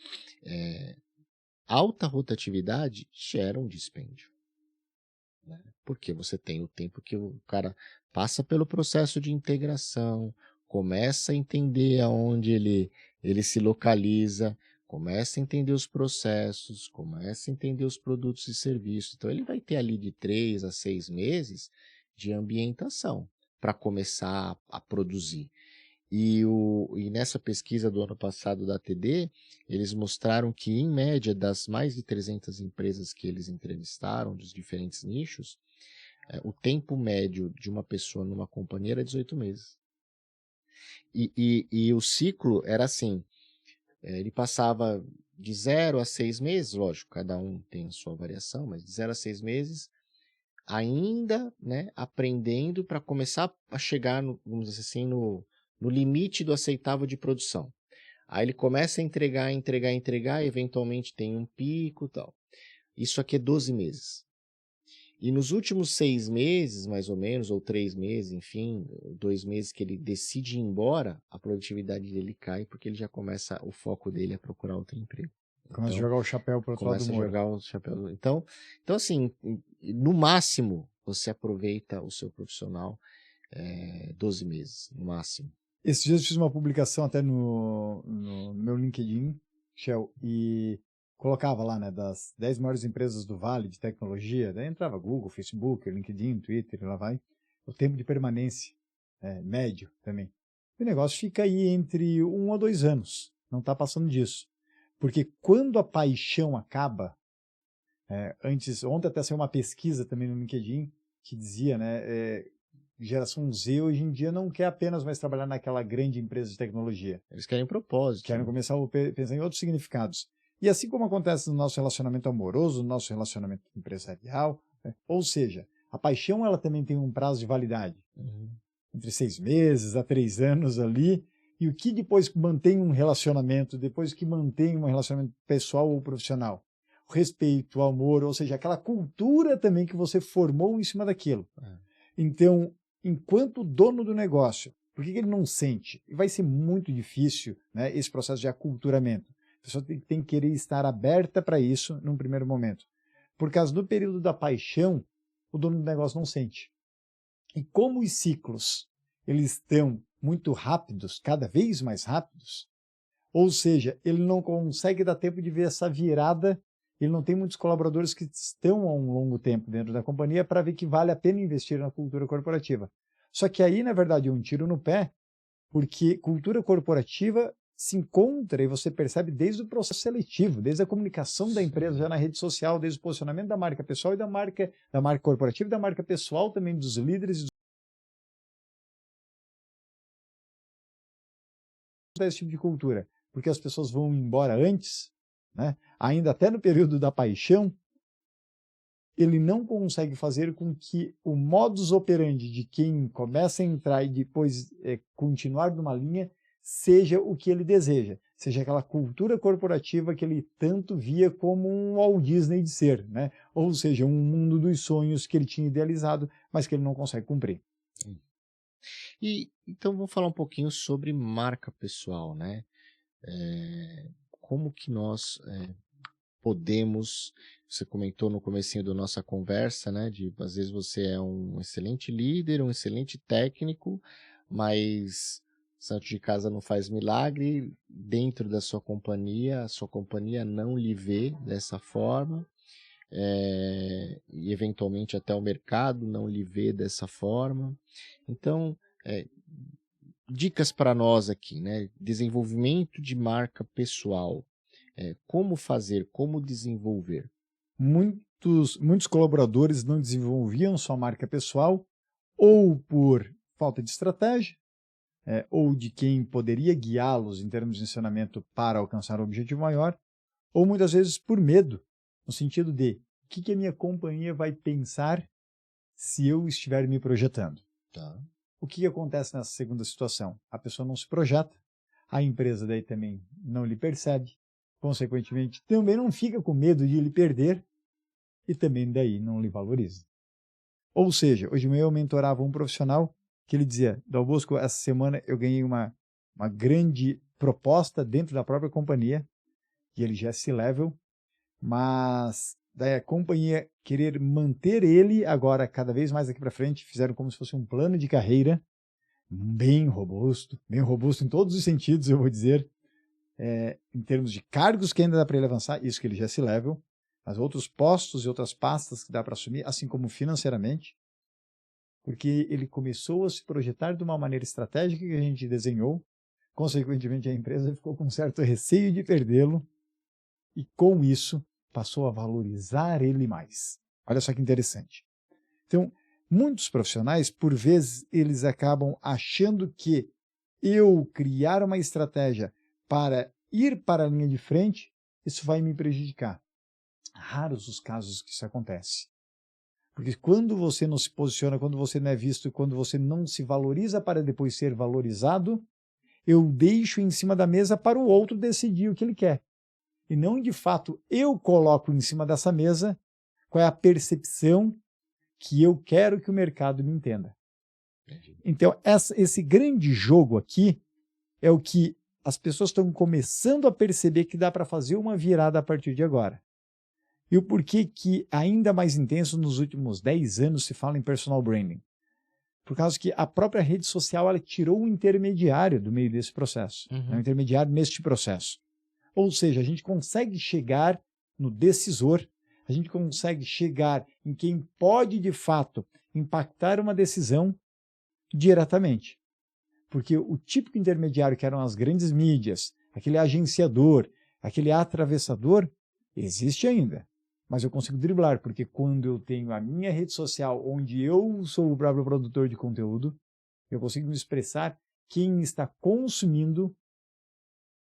B: alta rotatividade gera um dispêndio, né? Porque você tem o tempo que o cara passa pelo processo de integração, começa a entender aonde ele se localiza, começa a entender os processos, começa a entender os produtos e serviços. Então, ele vai ter ali de 3 a 6 meses de ambientação para começar a produzir. E nessa pesquisa do ano passado da TD, eles mostraram que, em média, das mais de 300 empresas que eles entrevistaram, dos diferentes nichos, o tempo médio de uma pessoa numa companhia era 18 meses. E o ciclo era assim, ele passava de 0 a 6 meses, lógico, cada um tem a sua variação, mas de 0 a 6 meses, ainda, né, aprendendo para começar a chegar, vamos dizer assim, no limite do aceitável de produção. Aí ele começa a entregar, eventualmente tem um pico e tal. Isso aqui é 12 meses. E nos últimos 6 meses, mais ou menos, ou 3 meses, enfim, 2 meses que ele decide ir embora, a produtividade dele cai porque ele já começa, o foco dele é procurar outro emprego.
A: Começa a jogar o chapéu para o outro lado do muro.
B: Começa a jogar o chapéu. Então, assim, no máximo, você aproveita o seu profissional 12 meses, no máximo.
A: Esses dias eu fiz uma publicação até no meu LinkedIn, Shell, e colocava lá, né, das 10 maiores empresas do Vale de tecnologia, daí entrava Google, Facebook, LinkedIn, Twitter, e lá vai, o tempo de permanência, médio também. O negócio fica aí entre 1 a 2 anos, não está passando disso. Porque quando a paixão acaba, ontem até saiu uma pesquisa também no LinkedIn, que dizia, né, geração Z hoje em dia não quer apenas mais trabalhar naquela grande empresa de tecnologia.
B: Eles querem propósito.
A: Querem começar a pensar em outros significados. E assim como acontece no nosso relacionamento amoroso, no nosso relacionamento empresarial, né? Ou seja, a paixão ela também tem um prazo de validade. Entre 6 meses a 3 anos ali. E o que depois que mantém um relacionamento, depois que mantém um relacionamento pessoal ou profissional? O respeito, o amor, ou seja, aquela cultura também que você formou em cima daquilo. Então, enquanto dono do negócio, por que ele não sente? E vai ser muito difícil, né, esse processo de aculturamento. A pessoa tem que querer estar aberta para isso num primeiro momento. Por causa do período da paixão, o dono do negócio não sente. E como os ciclos eles estão muito rápidos, cada vez mais rápidos, ou seja, ele não consegue dar tempo de ver essa virada, ele não tem muitos colaboradores que estão há um longo tempo dentro da companhia para ver que vale a pena investir na cultura corporativa. Só que aí, na verdade, é um tiro no pé, porque cultura corporativa se encontra e você percebe desde o processo seletivo, desde a comunicação da empresa já na rede social, desde o posicionamento da marca pessoal e da marca corporativa e da marca pessoal também dos líderes e esse tipo de cultura, porque as pessoas vão embora antes, né? Ainda até no período da paixão, ele não consegue fazer com que o modus operandi de quem começa a entrar e depois continuar numa linha seja o que ele deseja, seja aquela cultura corporativa que ele tanto via como um Walt Disney de ser, né? Ou seja, um mundo dos sonhos que ele tinha idealizado, mas que ele não consegue cumprir.
B: E então vamos falar um pouquinho sobre marca pessoal, né? Como que nós podemos, você comentou no comecinho da nossa conversa, né? De às vezes você é um excelente líder, um excelente técnico, mas santo de casa não faz milagre, dentro da sua companhia, a sua companhia não lhe vê dessa forma, e eventualmente até o mercado não lhe vê dessa forma. Então, dicas para nós aqui, né? Desenvolvimento de marca pessoal. Como fazer, como desenvolver?
A: Muitos colaboradores não desenvolviam sua marca pessoal ou por falta de estratégia, ou de quem poderia guiá-los em termos de ensinamento para alcançar um objetivo maior, ou muitas vezes por medo, no sentido de o que a minha companhia vai pensar se eu estiver me projetando.
B: Tá.
A: o que acontece nessa segunda situação? A pessoa não se projeta, a empresa daí também não lhe percebe, consequentemente também não fica com medo de lhe perder e também daí não lhe valoriza. Ou seja, hoje de manhã eu mentorava um profissional que ele dizia, Dal Bosco, essa semana eu ganhei uma grande proposta dentro da própria companhia, e ele já é C-level, mas daí a companhia querer manter ele agora cada vez mais aqui para frente, fizeram como se fosse um plano de carreira bem robusto em todos os sentidos, eu vou dizer, em termos de cargos que ainda dá para ele avançar, isso que ele já é C-level, mas outros postos e outras pastas que dá para assumir, assim como financeiramente, porque ele começou a se projetar de uma maneira estratégica que a gente desenhou, consequentemente a empresa ficou com certo receio de perdê-lo e com isso passou a valorizar ele mais. Olha só que interessante. Então, muitos profissionais, por vezes, eles acabam achando que eu criar uma estratégia para ir para a linha de frente, isso vai me prejudicar. Raros os casos que isso acontece. Porque quando você não se posiciona, quando você não é visto, quando você não se valoriza para depois ser valorizado, eu deixo em cima da mesa para o outro decidir o que ele quer. E não, de fato, eu coloco em cima dessa mesa qual é a percepção que eu quero que o mercado me entenda. Então, esse grande jogo aqui é o que as pessoas estão começando a perceber que dá para fazer uma virada a partir de agora. E o porquê que ainda mais intenso nos últimos 10 anos se fala em personal branding? Por causa que a própria rede social ela tirou um intermediário do meio desse processo, um intermediário neste processo. Ou seja, a gente consegue chegar no decisor, a gente consegue chegar em quem pode de fato impactar uma decisão diretamente. Porque o típico intermediário que eram as grandes mídias, aquele agenciador, aquele atravessador, existe ainda. Mas eu consigo driblar, porque quando eu tenho a minha rede social, onde eu sou o próprio produtor de conteúdo, eu consigo me expressar, quem está consumindo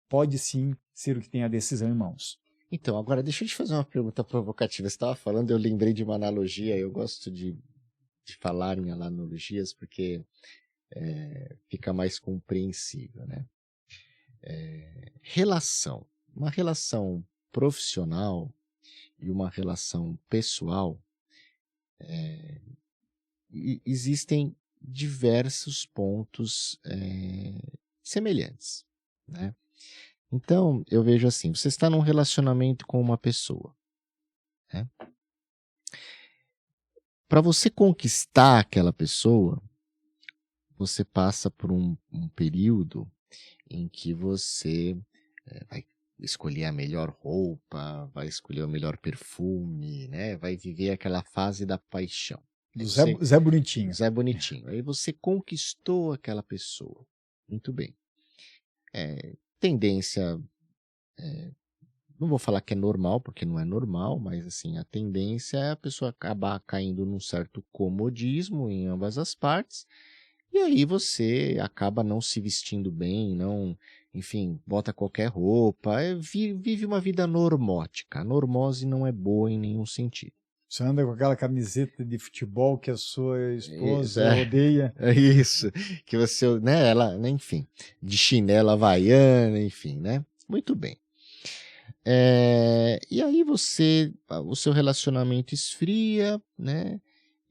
A: pode sim ser o que tem a decisão em mãos.
B: Então, agora deixa eu te fazer uma pergunta provocativa. Você estava falando, eu lembrei de uma analogia, eu gosto de falar em analogias porque fica mais compreensível, né? Uma relação profissional e uma relação pessoal, existem diversos pontos semelhantes, né? Então, eu vejo assim, você está num relacionamento com uma pessoa, né? Para você conquistar aquela pessoa, você passa por um período em que você vai escolher a melhor roupa, vai escolher o melhor perfume, né? Vai viver aquela fase da paixão.
A: Do Zé Bonitinho.
B: Zé Bonitinho. Aí você conquistou aquela pessoa. Muito bem. Tendência, não vou falar que é normal, porque não é normal, mas assim, a tendência é a pessoa acabar caindo num certo comodismo em ambas as partes, e aí você acaba não se vestindo bem, não, enfim, bota qualquer roupa, vive uma vida normótica. A normose não é boa em nenhum sentido.
A: Você anda com aquela camiseta de futebol que a sua esposa odeia.
B: É isso, que você, né, ela, enfim, de chinela havaiana, enfim, né? Muito bem. E aí o seu relacionamento esfria, né?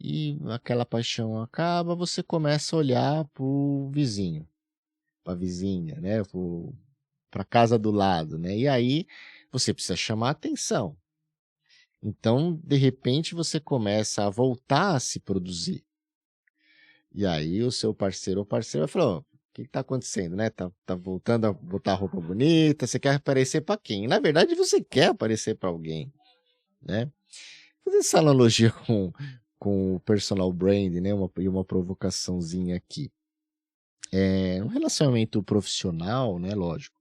B: E aquela paixão acaba, você começa a olhar pro vizinho, pra vizinha, né? Pra casa do lado, né? E aí você precisa chamar atenção. Então, de repente, você começa a voltar a se produzir. E aí o seu parceiro ou parceira vai falar, o que está acontecendo, né? Tá voltando a botar roupa bonita, você quer aparecer para quem? Na verdade, você quer aparecer para alguém, né? Fazer essa analogia com o personal brand, né? Uma provocaçãozinha aqui. Um relacionamento profissional, né? Lógico,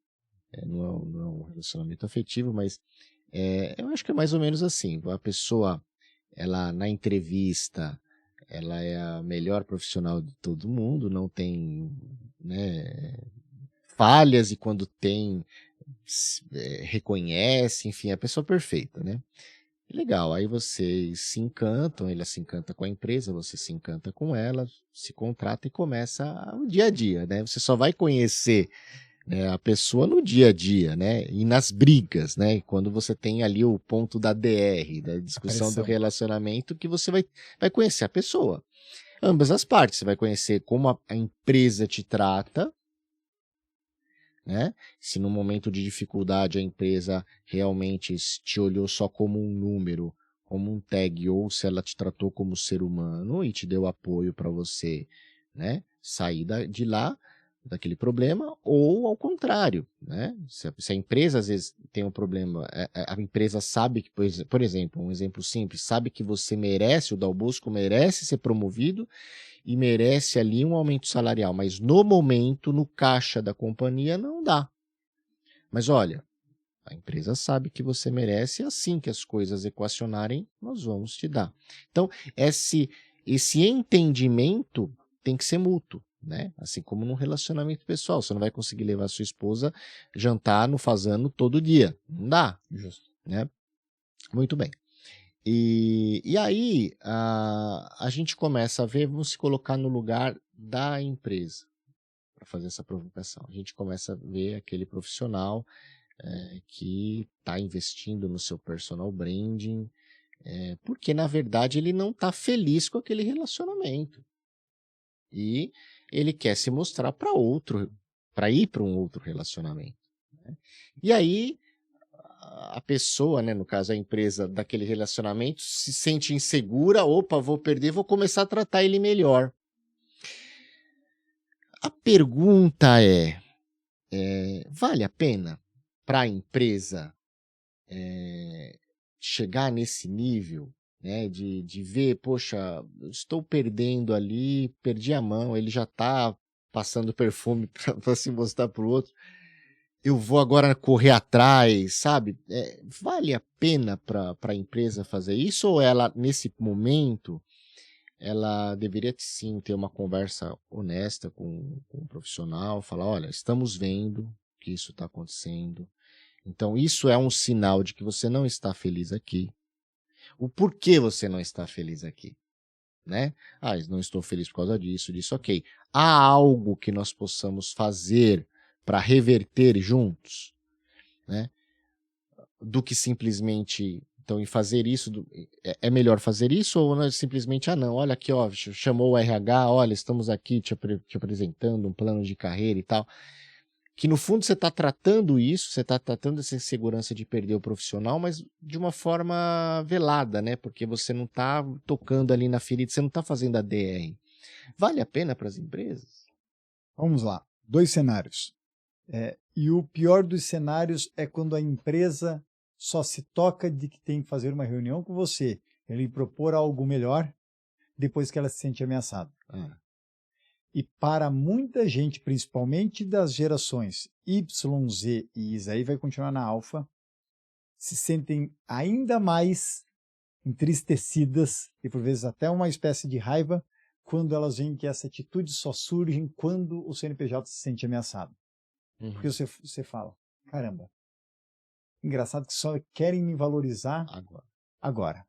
B: não é um relacionamento afetivo, mas eu acho que é mais ou menos assim. A pessoa, ela na entrevista, ela é a melhor profissional de todo mundo, não tem, né, falhas, e quando tem, reconhece, enfim, é a pessoa perfeita, né? Legal, aí vocês se encantam, ele se encanta com a empresa, você se encanta com ela, se contrata e começa o dia a dia, né? Você só vai conhecer, né, a pessoa no dia a dia, né? E nas brigas, né? Quando você tem ali o ponto da DR, da discussão do relacionamento, que você vai conhecer a pessoa. Ambas as partes, você vai conhecer como a empresa te trata, né? Se no momento de dificuldade a empresa realmente te olhou só como um número, como um tag, ou se ela te tratou como ser humano e te deu apoio para você, né, sair de lá, daquele problema, ou ao contrário, né? Se a empresa às vezes tem um problema, a empresa sabe que, por exemplo, um exemplo simples, sabe que você merece, o Dal Bosco merece ser promovido, e merece ali um aumento salarial, mas no momento, no caixa da companhia, não dá. Mas olha, a empresa sabe que você merece, e assim que as coisas equacionarem, nós vamos te dar. Então, esse entendimento tem que ser mútuo, né? Assim como num relacionamento pessoal. Você não vai conseguir levar sua esposa jantar no fazano todo dia. Não dá.
A: Justo.
B: Né? Muito bem. E aí a gente começa a ver, vamos se colocar no lugar da empresa para fazer essa provocação. A gente começa a ver aquele profissional que está investindo no seu personal branding, porque na verdade ele não está feliz com aquele relacionamento. E ele quer se mostrar para ir para um outro relacionamento. Né? E aí a pessoa, né, no caso a empresa daquele relacionamento, se sente insegura, opa, vou perder, vou começar a tratar ele melhor. A pergunta vale a pena para a empresa chegar nesse nível, né, de ver, poxa, estou perdendo ali, perdi a mão, ele já está passando perfume para se mostrar para o outro, eu vou agora correr atrás, sabe? Vale a pena para a empresa fazer isso, ou ela, nesse momento, ela deveria sim ter uma conversa honesta com o profissional, falar, olha, estamos vendo que isso está acontecendo, então isso é um sinal de que você não está feliz aqui. O porquê você não está feliz aqui? Né? Não estou feliz por causa disso, ok. Há algo que nós possamos fazer para reverter juntos, né? Do que simplesmente, então, em fazer isso, é melhor fazer isso, ou não, simplesmente, não, olha aqui, ó, chamou o RH, olha, estamos aqui te apresentando um plano de carreira e tal, que no fundo você está tratando isso, você está tratando essa insegurança de perder o profissional, mas de uma forma velada, né? Porque você não está tocando ali na ferida, você não está fazendo a DR. Vale a pena para as empresas?
A: Vamos lá, 2 cenários. E o pior dos cenários é quando a empresa só se toca de que tem que fazer uma reunião com você, ele propor algo melhor, depois que ela se sente ameaçada. E para muita gente, principalmente das gerações Y, Z e isso aí vai continuar na alfa, se sentem ainda mais entristecidas e por vezes até uma espécie de raiva quando elas veem que essa atitude só surge quando o CNPJ se sente ameaçado. Porque você fala, caramba, engraçado que só querem me valorizar agora,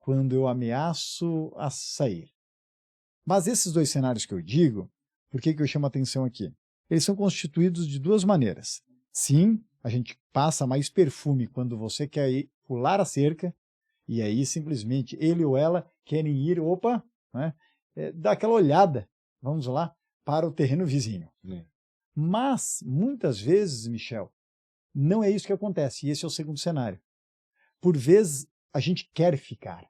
A: quando eu ameaço a sair. Mas esses 2 cenários que eu digo, por que eu chamo a atenção aqui? Eles são constituídos de 2 maneiras. Sim, a gente passa mais perfume quando você quer ir pular a cerca, e aí simplesmente ele ou ela querem ir, né, dar aquela olhada, vamos lá, para o terreno vizinho. Mas, muitas vezes, Michel, não é isso que acontece, e esse é o segundo cenário. Por vezes, a gente quer ficar.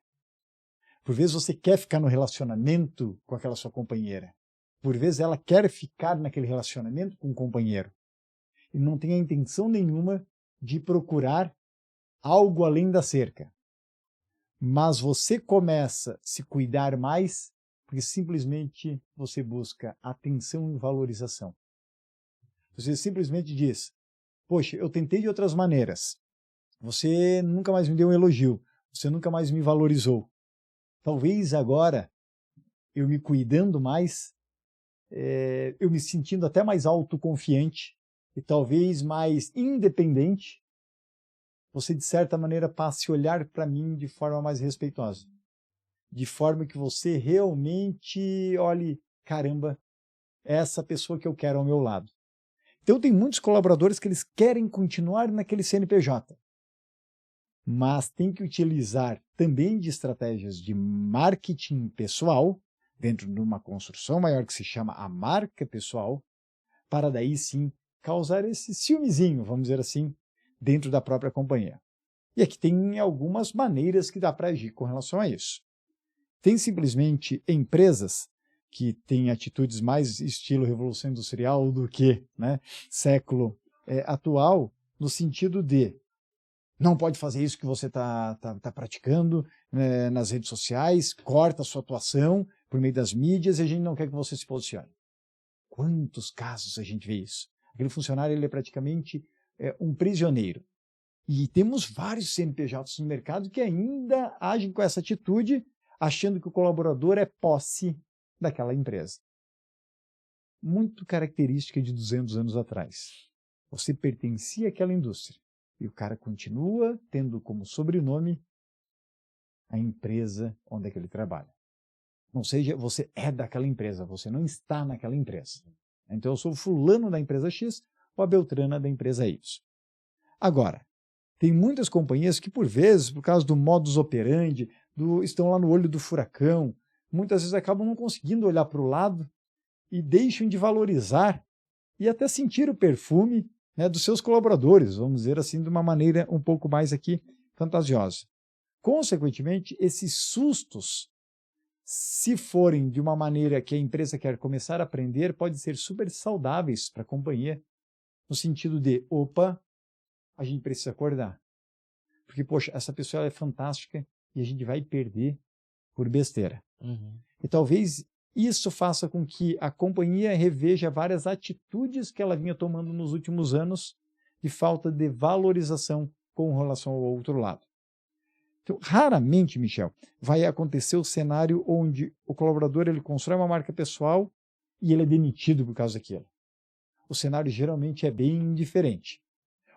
A: Por vezes você quer ficar no relacionamento com aquela sua companheira. Por vezes ela quer ficar naquele relacionamento com o companheiro. E não tem a intenção nenhuma de procurar algo além da cerca. Mas você começa a se cuidar mais porque simplesmente você busca atenção e valorização. Você simplesmente diz, poxa, eu tentei de outras maneiras. Você nunca mais me deu um elogio. Você nunca mais me valorizou. Talvez agora, eu me cuidando mais, eu me sentindo até mais autoconfiante e talvez mais independente, você de certa maneira passe a olhar para mim de forma mais respeitosa. De forma que você realmente olhe, caramba, é essa pessoa que eu quero ao meu lado. Então tem muitos colaboradores que eles querem continuar naquele CNPJ, mas tem que utilizar também de estratégias de marketing pessoal, dentro de uma construção maior que se chama a marca pessoal, para daí sim causar esse ciúmezinho, vamos dizer assim, dentro da própria companhia. E aqui tem algumas maneiras que dá para agir com relação a isso. Tem simplesmente empresas que têm atitudes mais estilo Revolução Industrial do que, né, século atual, no sentido de não pode fazer isso que você está praticando nas redes sociais, corta a sua atuação por meio das mídias e a gente não quer que você se posicione. Quantos casos a gente vê isso? Aquele funcionário ele é praticamente um prisioneiro. E temos vários CNPJs no mercado que ainda agem com essa atitude, achando que o colaborador é posse daquela empresa. Muito característica de 200 anos atrás. Você pertencia àquela indústria e o cara continua tendo como sobrenome a empresa onde é que ele trabalha. Ou seja, você é daquela empresa, você não está naquela empresa. Então eu sou fulano da empresa X ou a Beltrana da empresa Y. Agora, tem muitas companhias que, por vezes, por causa do modus operandi, estão lá no olho do furacão, muitas vezes acabam não conseguindo olhar para o lado e deixam de valorizar e até sentir o perfume, né, dos seus colaboradores, vamos dizer assim, de uma maneira um pouco mais aqui fantasiosa. Consequentemente, esses sustos, se forem de uma maneira que a empresa quer começar a aprender, podem ser super saudáveis para a companhia, no sentido de, opa, a gente precisa acordar. Porque, poxa, essa pessoa ela é fantástica e a gente vai perder por besteira.
B: Uhum.
A: E talvez isso faça com que a companhia reveja várias atitudes que ela vinha tomando nos últimos anos de falta de valorização com relação ao outro lado. Então, raramente, Michel, vai acontecer o cenário onde o colaborador ele constrói uma marca pessoal e ele é demitido por causa daquilo. O cenário geralmente é bem diferente.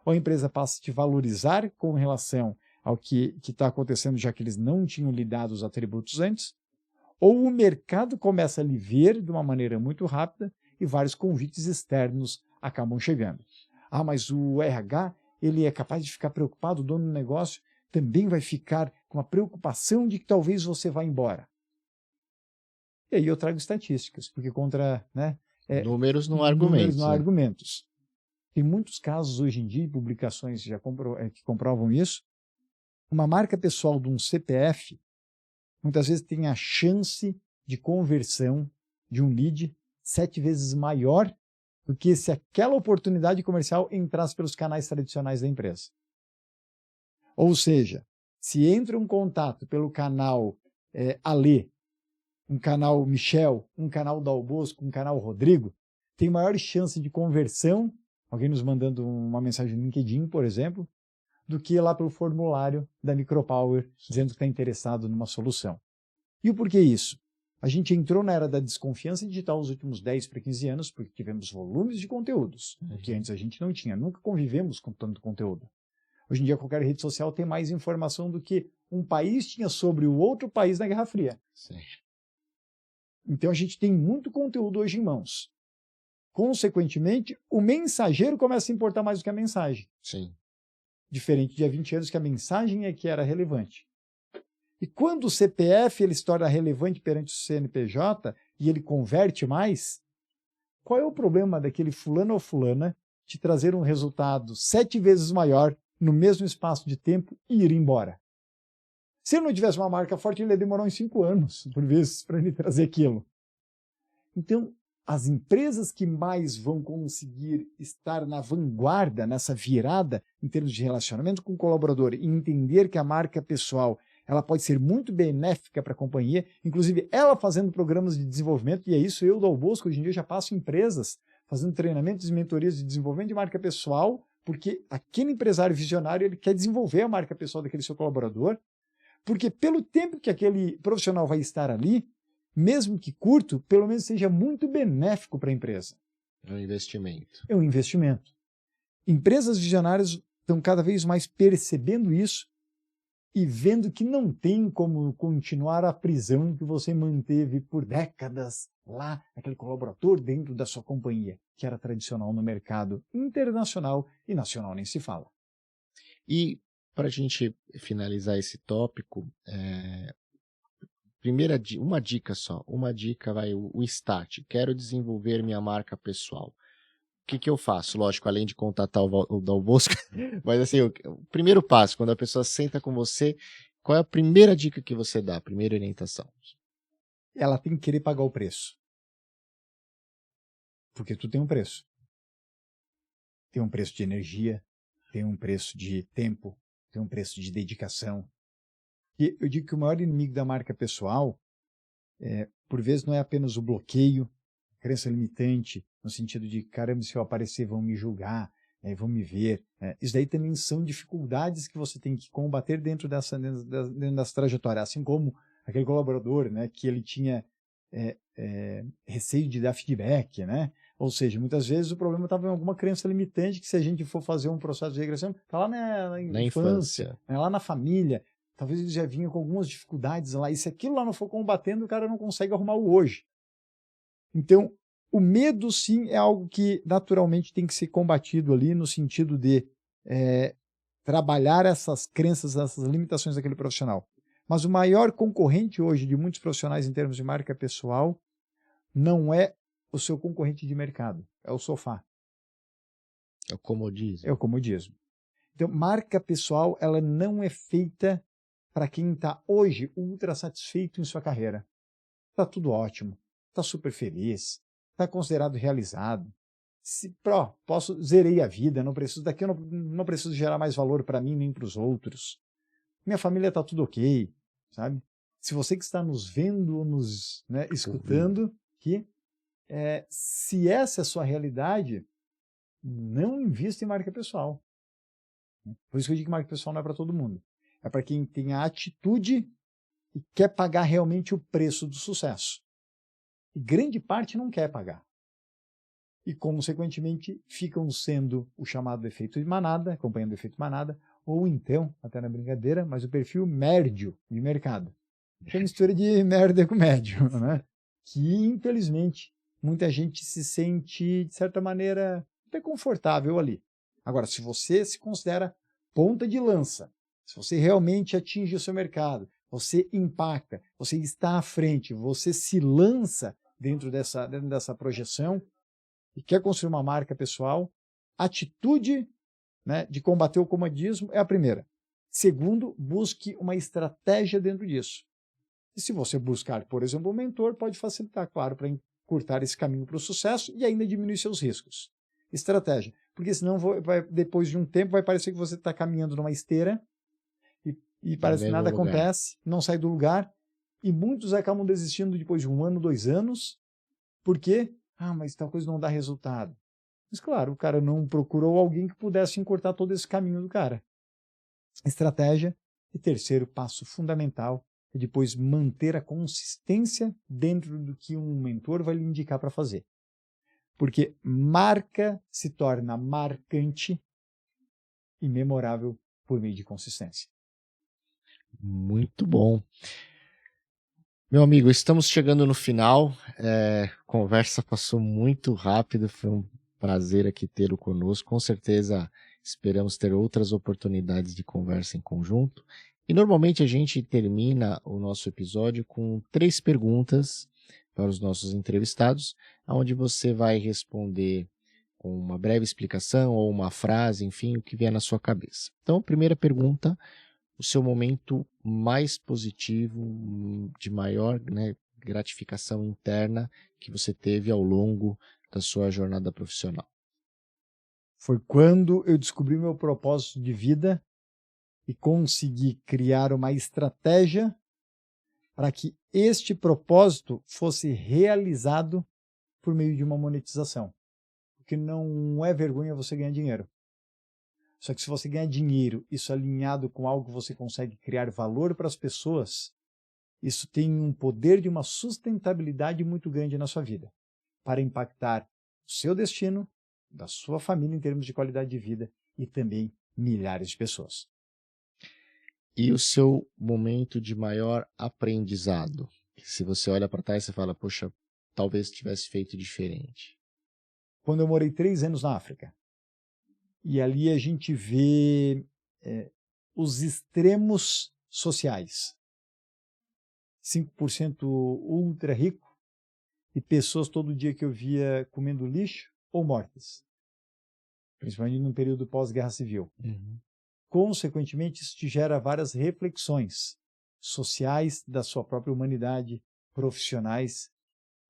A: Ou a empresa passa a te valorizar com relação ao que está acontecendo, já que eles não tinham lhe dado os atributos antes, ou o mercado começa a lhe ver de uma maneira muito rápida e vários convites externos acabam chegando. Ah, mas o RH ele é capaz de ficar preocupado, o dono do negócio também vai ficar com a preocupação de que talvez você vá embora. E aí eu trago estatísticas, porque contra... né,
B: números não há argumentos.
A: Números não há argumentos. Tem muitos casos hoje em dia, publicações já que comprovam isso. Uma marca pessoal de um CPF, muitas vezes tem a chance de conversão de um lead 7 vezes maior do que se aquela oportunidade comercial entrasse pelos canais tradicionais da empresa. Ou seja, se entra um contato pelo canal Alê, um canal Michel, um canal Dal Bosco, um canal Rodrigo, tem maior chance de conversão, alguém nos mandando uma mensagem no LinkedIn, por exemplo, do que lá pelo formulário da Micropower, dizendo que está interessado numa solução. E o porquê isso? A gente entrou na era da desconfiança digital nos últimos 10 para 15 anos, porque tivemos volumes de conteúdos, o que antes a gente não tinha, nunca convivemos com tanto conteúdo. Hoje em dia, qualquer rede social tem mais informação do que um país tinha sobre o outro país na Guerra Fria.
B: Sim.
A: Então, a gente tem muito conteúdo hoje em mãos. Consequentemente, o mensageiro começa a importar mais do que a mensagem.
B: Sim.
A: Diferente de há 20 anos, que a mensagem é que era relevante. E quando o CPF ele se torna relevante perante o CNPJ e ele converte mais, qual é o problema daquele fulano ou fulana te trazer um resultado 7 vezes maior no mesmo espaço de tempo e ir embora? Se ele não tivesse uma marca forte, ele ia demorar uns 5 anos, por vezes, para ele trazer aquilo. Então, as empresas que mais vão conseguir estar na vanguarda, nessa virada, em termos de relacionamento com o colaborador, e entender que a marca pessoal ela pode ser muito benéfica para a companhia, inclusive ela fazendo programas de desenvolvimento, e é isso, eu, Dal Bosco, hoje em dia já passo empresas fazendo treinamentos e mentorias de desenvolvimento de marca pessoal, porque aquele empresário visionário ele quer desenvolver a marca pessoal daquele seu colaborador, porque pelo tempo que aquele profissional vai estar ali, mesmo que curto, pelo menos seja muito benéfico para a empresa.
B: É um investimento.
A: É um investimento. Empresas visionárias estão cada vez mais percebendo isso e vendo que não tem como continuar a prisão que você manteve por décadas lá, aquele colaborador dentro da sua companhia, que era tradicional no mercado internacional e nacional nem se fala.
B: E para a gente finalizar esse tópico, uma dica só, vai, o start, quero desenvolver minha marca pessoal. O que eu faço? Lógico, além de contatar o Dal Bosco, mas assim, o primeiro passo, quando a pessoa senta com você, qual é a primeira dica que você dá, a primeira orientação?
A: Ela tem que querer pagar o preço. Porque tu tem um preço. Tem um preço de energia, tem um preço de tempo, tem um preço de dedicação. E eu digo que o maior inimigo da marca pessoal, por vezes, não é apenas o bloqueio, a crença limitante, no sentido de, caramba, se eu aparecer vão me julgar, vão me ver. Isso daí também são dificuldades que você tem que combater dentro dessa trajetória. Assim como aquele colaborador, né, que ele tinha receio de dar feedback, né? Ou seja, muitas vezes o problema estava em alguma crença limitante que, se a gente for fazer um processo de regressão, está lá na infância, né, lá na família. Talvez ele já vinha com algumas dificuldades lá, e se aquilo lá não for combatendo, o cara não consegue arrumar o hoje. Então, o medo, sim, é algo que naturalmente tem que ser combatido ali, no sentido de trabalhar essas crenças, essas limitações daquele profissional. Mas o maior concorrente hoje de muitos profissionais em termos de marca pessoal não é o seu concorrente de mercado, é o sofá.
B: É o comodismo.
A: É o comodismo. Então, marca pessoal, ela não é feita para quem está hoje ultra satisfeito em sua carreira. Está tudo ótimo, está super feliz, está considerado realizado. Zerei a vida, não preciso daqui, eu não preciso gerar mais valor para mim nem para os outros. Minha família está tudo ok, sabe? Se você que está nos vendo ou nos escutando, se essa é a sua realidade, não invista em marca pessoal. Por isso que eu digo que marca pessoal não é para todo mundo. É para quem tem a atitude e quer pagar realmente o preço do sucesso. E grande parte não quer pagar. E, consequentemente, ficam sendo o chamado efeito de manada, acompanhando o efeito manada, ou então, até na brincadeira, mas o perfil médio de mercado. É mistura de merda com médio, né? Que, infelizmente, muita gente se sente, de certa maneira, até confortável ali. Agora, se você se considera ponta de lança, se você realmente atinge o seu mercado, você impacta, você está à frente, você se lança dentro dessa projeção e quer construir uma marca pessoal, atitude, né, de combater o comodismo é a primeira. Segundo, busque uma estratégia dentro disso. E se você buscar, por exemplo, um mentor, pode facilitar, claro, para encurtar esse caminho para o sucesso e ainda diminuir seus riscos. Estratégia. Porque senão, depois de um tempo, vai parecer que você está caminhando numa esteira e parece que nada acontece, não sai do lugar, e muitos acabam desistindo depois de 1 ano, 2 anos, porque, mas tal coisa não dá resultado. Mas claro, o cara não procurou alguém que pudesse encurtar todo esse caminho do cara. Estratégia. E terceiro passo fundamental é depois manter a consistência dentro do que um mentor vai lhe indicar para fazer. Porque marca se torna marcante e memorável por meio de consistência.
B: Muito bom. Meu amigo, estamos chegando no final. A conversa passou muito rápido, foi um prazer aqui tê-lo conosco. Com certeza esperamos ter outras oportunidades de conversa em conjunto. E normalmente a gente termina o nosso episódio com 3 perguntas para os nossos entrevistados, onde você vai responder com uma breve explicação ou uma frase, enfim, o que vier na sua cabeça. Então, primeira pergunta: o seu momento mais positivo, de maior, gratificação interna que você teve ao longo da sua jornada profissional?
A: Foi quando eu descobri meu propósito de vida e consegui criar uma estratégia para que este propósito fosse realizado por meio de uma monetização. Porque não é vergonha você ganhar dinheiro. Só que se você ganhar dinheiro, isso alinhado com algo que você consegue criar valor para as pessoas, isso tem um poder de uma sustentabilidade muito grande na sua vida, para impactar o seu destino, da sua família em termos de qualidade de vida e também milhares de pessoas.
B: E o seu momento de maior aprendizado? Se você olha para trás e fala, poxa, talvez tivesse feito diferente.
A: Quando eu morei 3 anos na África, e ali a gente vê os extremos sociais. 5% ultra rico e pessoas todo dia que eu via comendo lixo ou mortas. Principalmente no período pós-guerra civil.
B: Uhum.
A: Consequentemente, isso te gera várias reflexões sociais da sua própria humanidade, profissionais,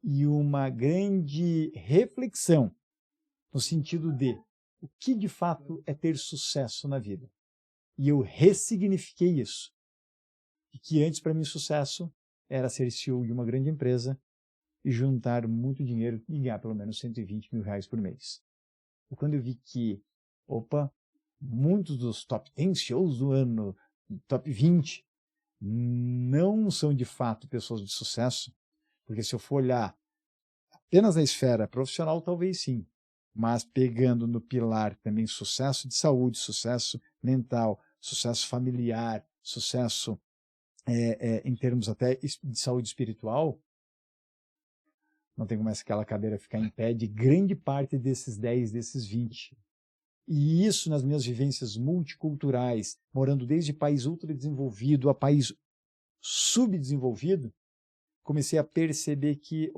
A: e uma grande reflexão no sentido de o que de fato é ter sucesso na vida. E eu ressignifiquei isso. E que antes, para mim, sucesso era ser CEO de uma grande empresa e juntar muito dinheiro e ganhar pelo menos 120 mil reais por mês. E quando eu vi que, muitos dos top 10 CEOs do ano, top 20, não são de fato pessoas de sucesso, porque se eu for olhar apenas na esfera profissional, talvez sim, mas pegando no pilar também sucesso de saúde, sucesso mental, sucesso familiar, sucesso em termos até de saúde espiritual, não tem como aquela cadeira ficar em pé de grande parte desses 10, desses 20. E isso nas minhas vivências multiculturais, morando desde país ultradesenvolvido a país subdesenvolvido, comecei a perceber que,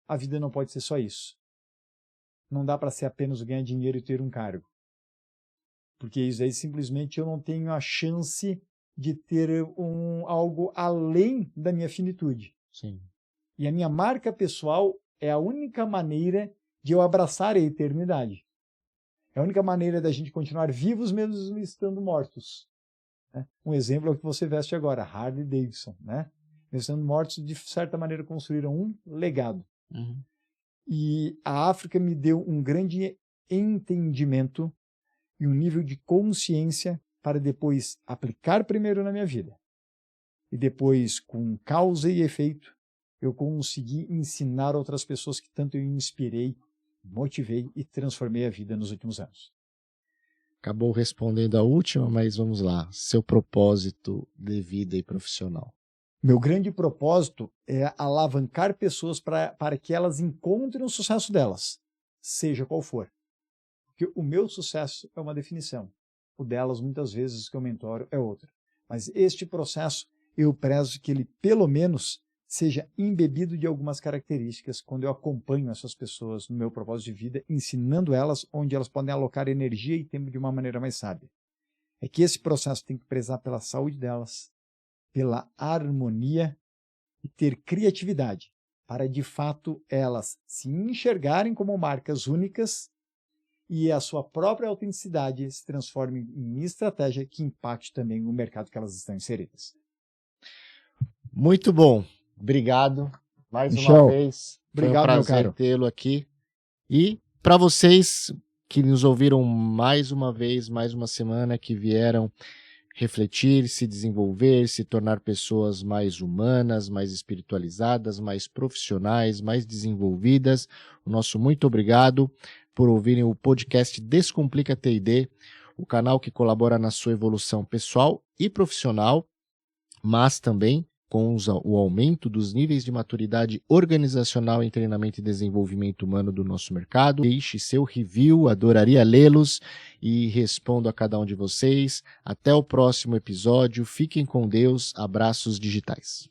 A: a vida não pode ser só isso. Não dá para ser apenas ganhar dinheiro e ter um cargo. Porque isso aí simplesmente eu não tenho a chance de ter algo além da minha finitude.
B: Sim.
A: E a minha marca pessoal é a única maneira de eu abraçar a eternidade. É a única maneira da gente continuar vivos mesmo estando mortos. Né? Um exemplo é o que você veste agora, Harley Davidson. Né? Mesmo estando mortos, de certa maneira construíram um legado.
B: Uhum.
A: E a África me deu um grande entendimento e um nível de consciência para depois aplicar primeiro na minha vida. E depois, com causa e efeito, eu consegui ensinar outras pessoas que tanto eu inspirei, motivei e transformei a vida nos últimos anos.
B: Acabou respondendo a última, mas vamos lá. Seu propósito de vida e profissional.
A: Meu grande propósito é alavancar pessoas para que elas encontrem o sucesso delas, seja qual for. Porque o meu sucesso é uma definição. O delas, muitas vezes, que eu mentoro, é outra. Mas este processo, eu prezo que ele, pelo menos, seja embebido de algumas características quando eu acompanho essas pessoas no meu propósito de vida, ensinando elas onde elas podem alocar energia e tempo de uma maneira mais sábia. É que esse processo tem que prezar pela saúde delas, pela harmonia e ter criatividade, para de fato elas se enxergarem como marcas únicas e a sua própria autenticidade se transforme em estratégia que impacte também o mercado que elas estão inseridas.
B: Muito bom. Obrigado mais
A: Michel,
B: uma vez.
A: Obrigado,
B: foi um
A: meu caro.
B: prazer tê-lo aqui. E para vocês que nos ouviram mais uma vez, mais uma semana, que vieram refletir, se desenvolver, se tornar pessoas mais humanas, mais espiritualizadas, mais profissionais, mais desenvolvidas, o nosso muito obrigado por ouvirem o podcast Descomplica T&D, o canal que colabora na sua evolução pessoal e profissional, mas também com o aumento dos níveis de maturidade organizacional em treinamento e desenvolvimento humano do nosso mercado. Deixe seu review, adoraria lê-los e respondo a cada um de vocês. Até o próximo episódio. Fiquem com Deus. Abraços digitais.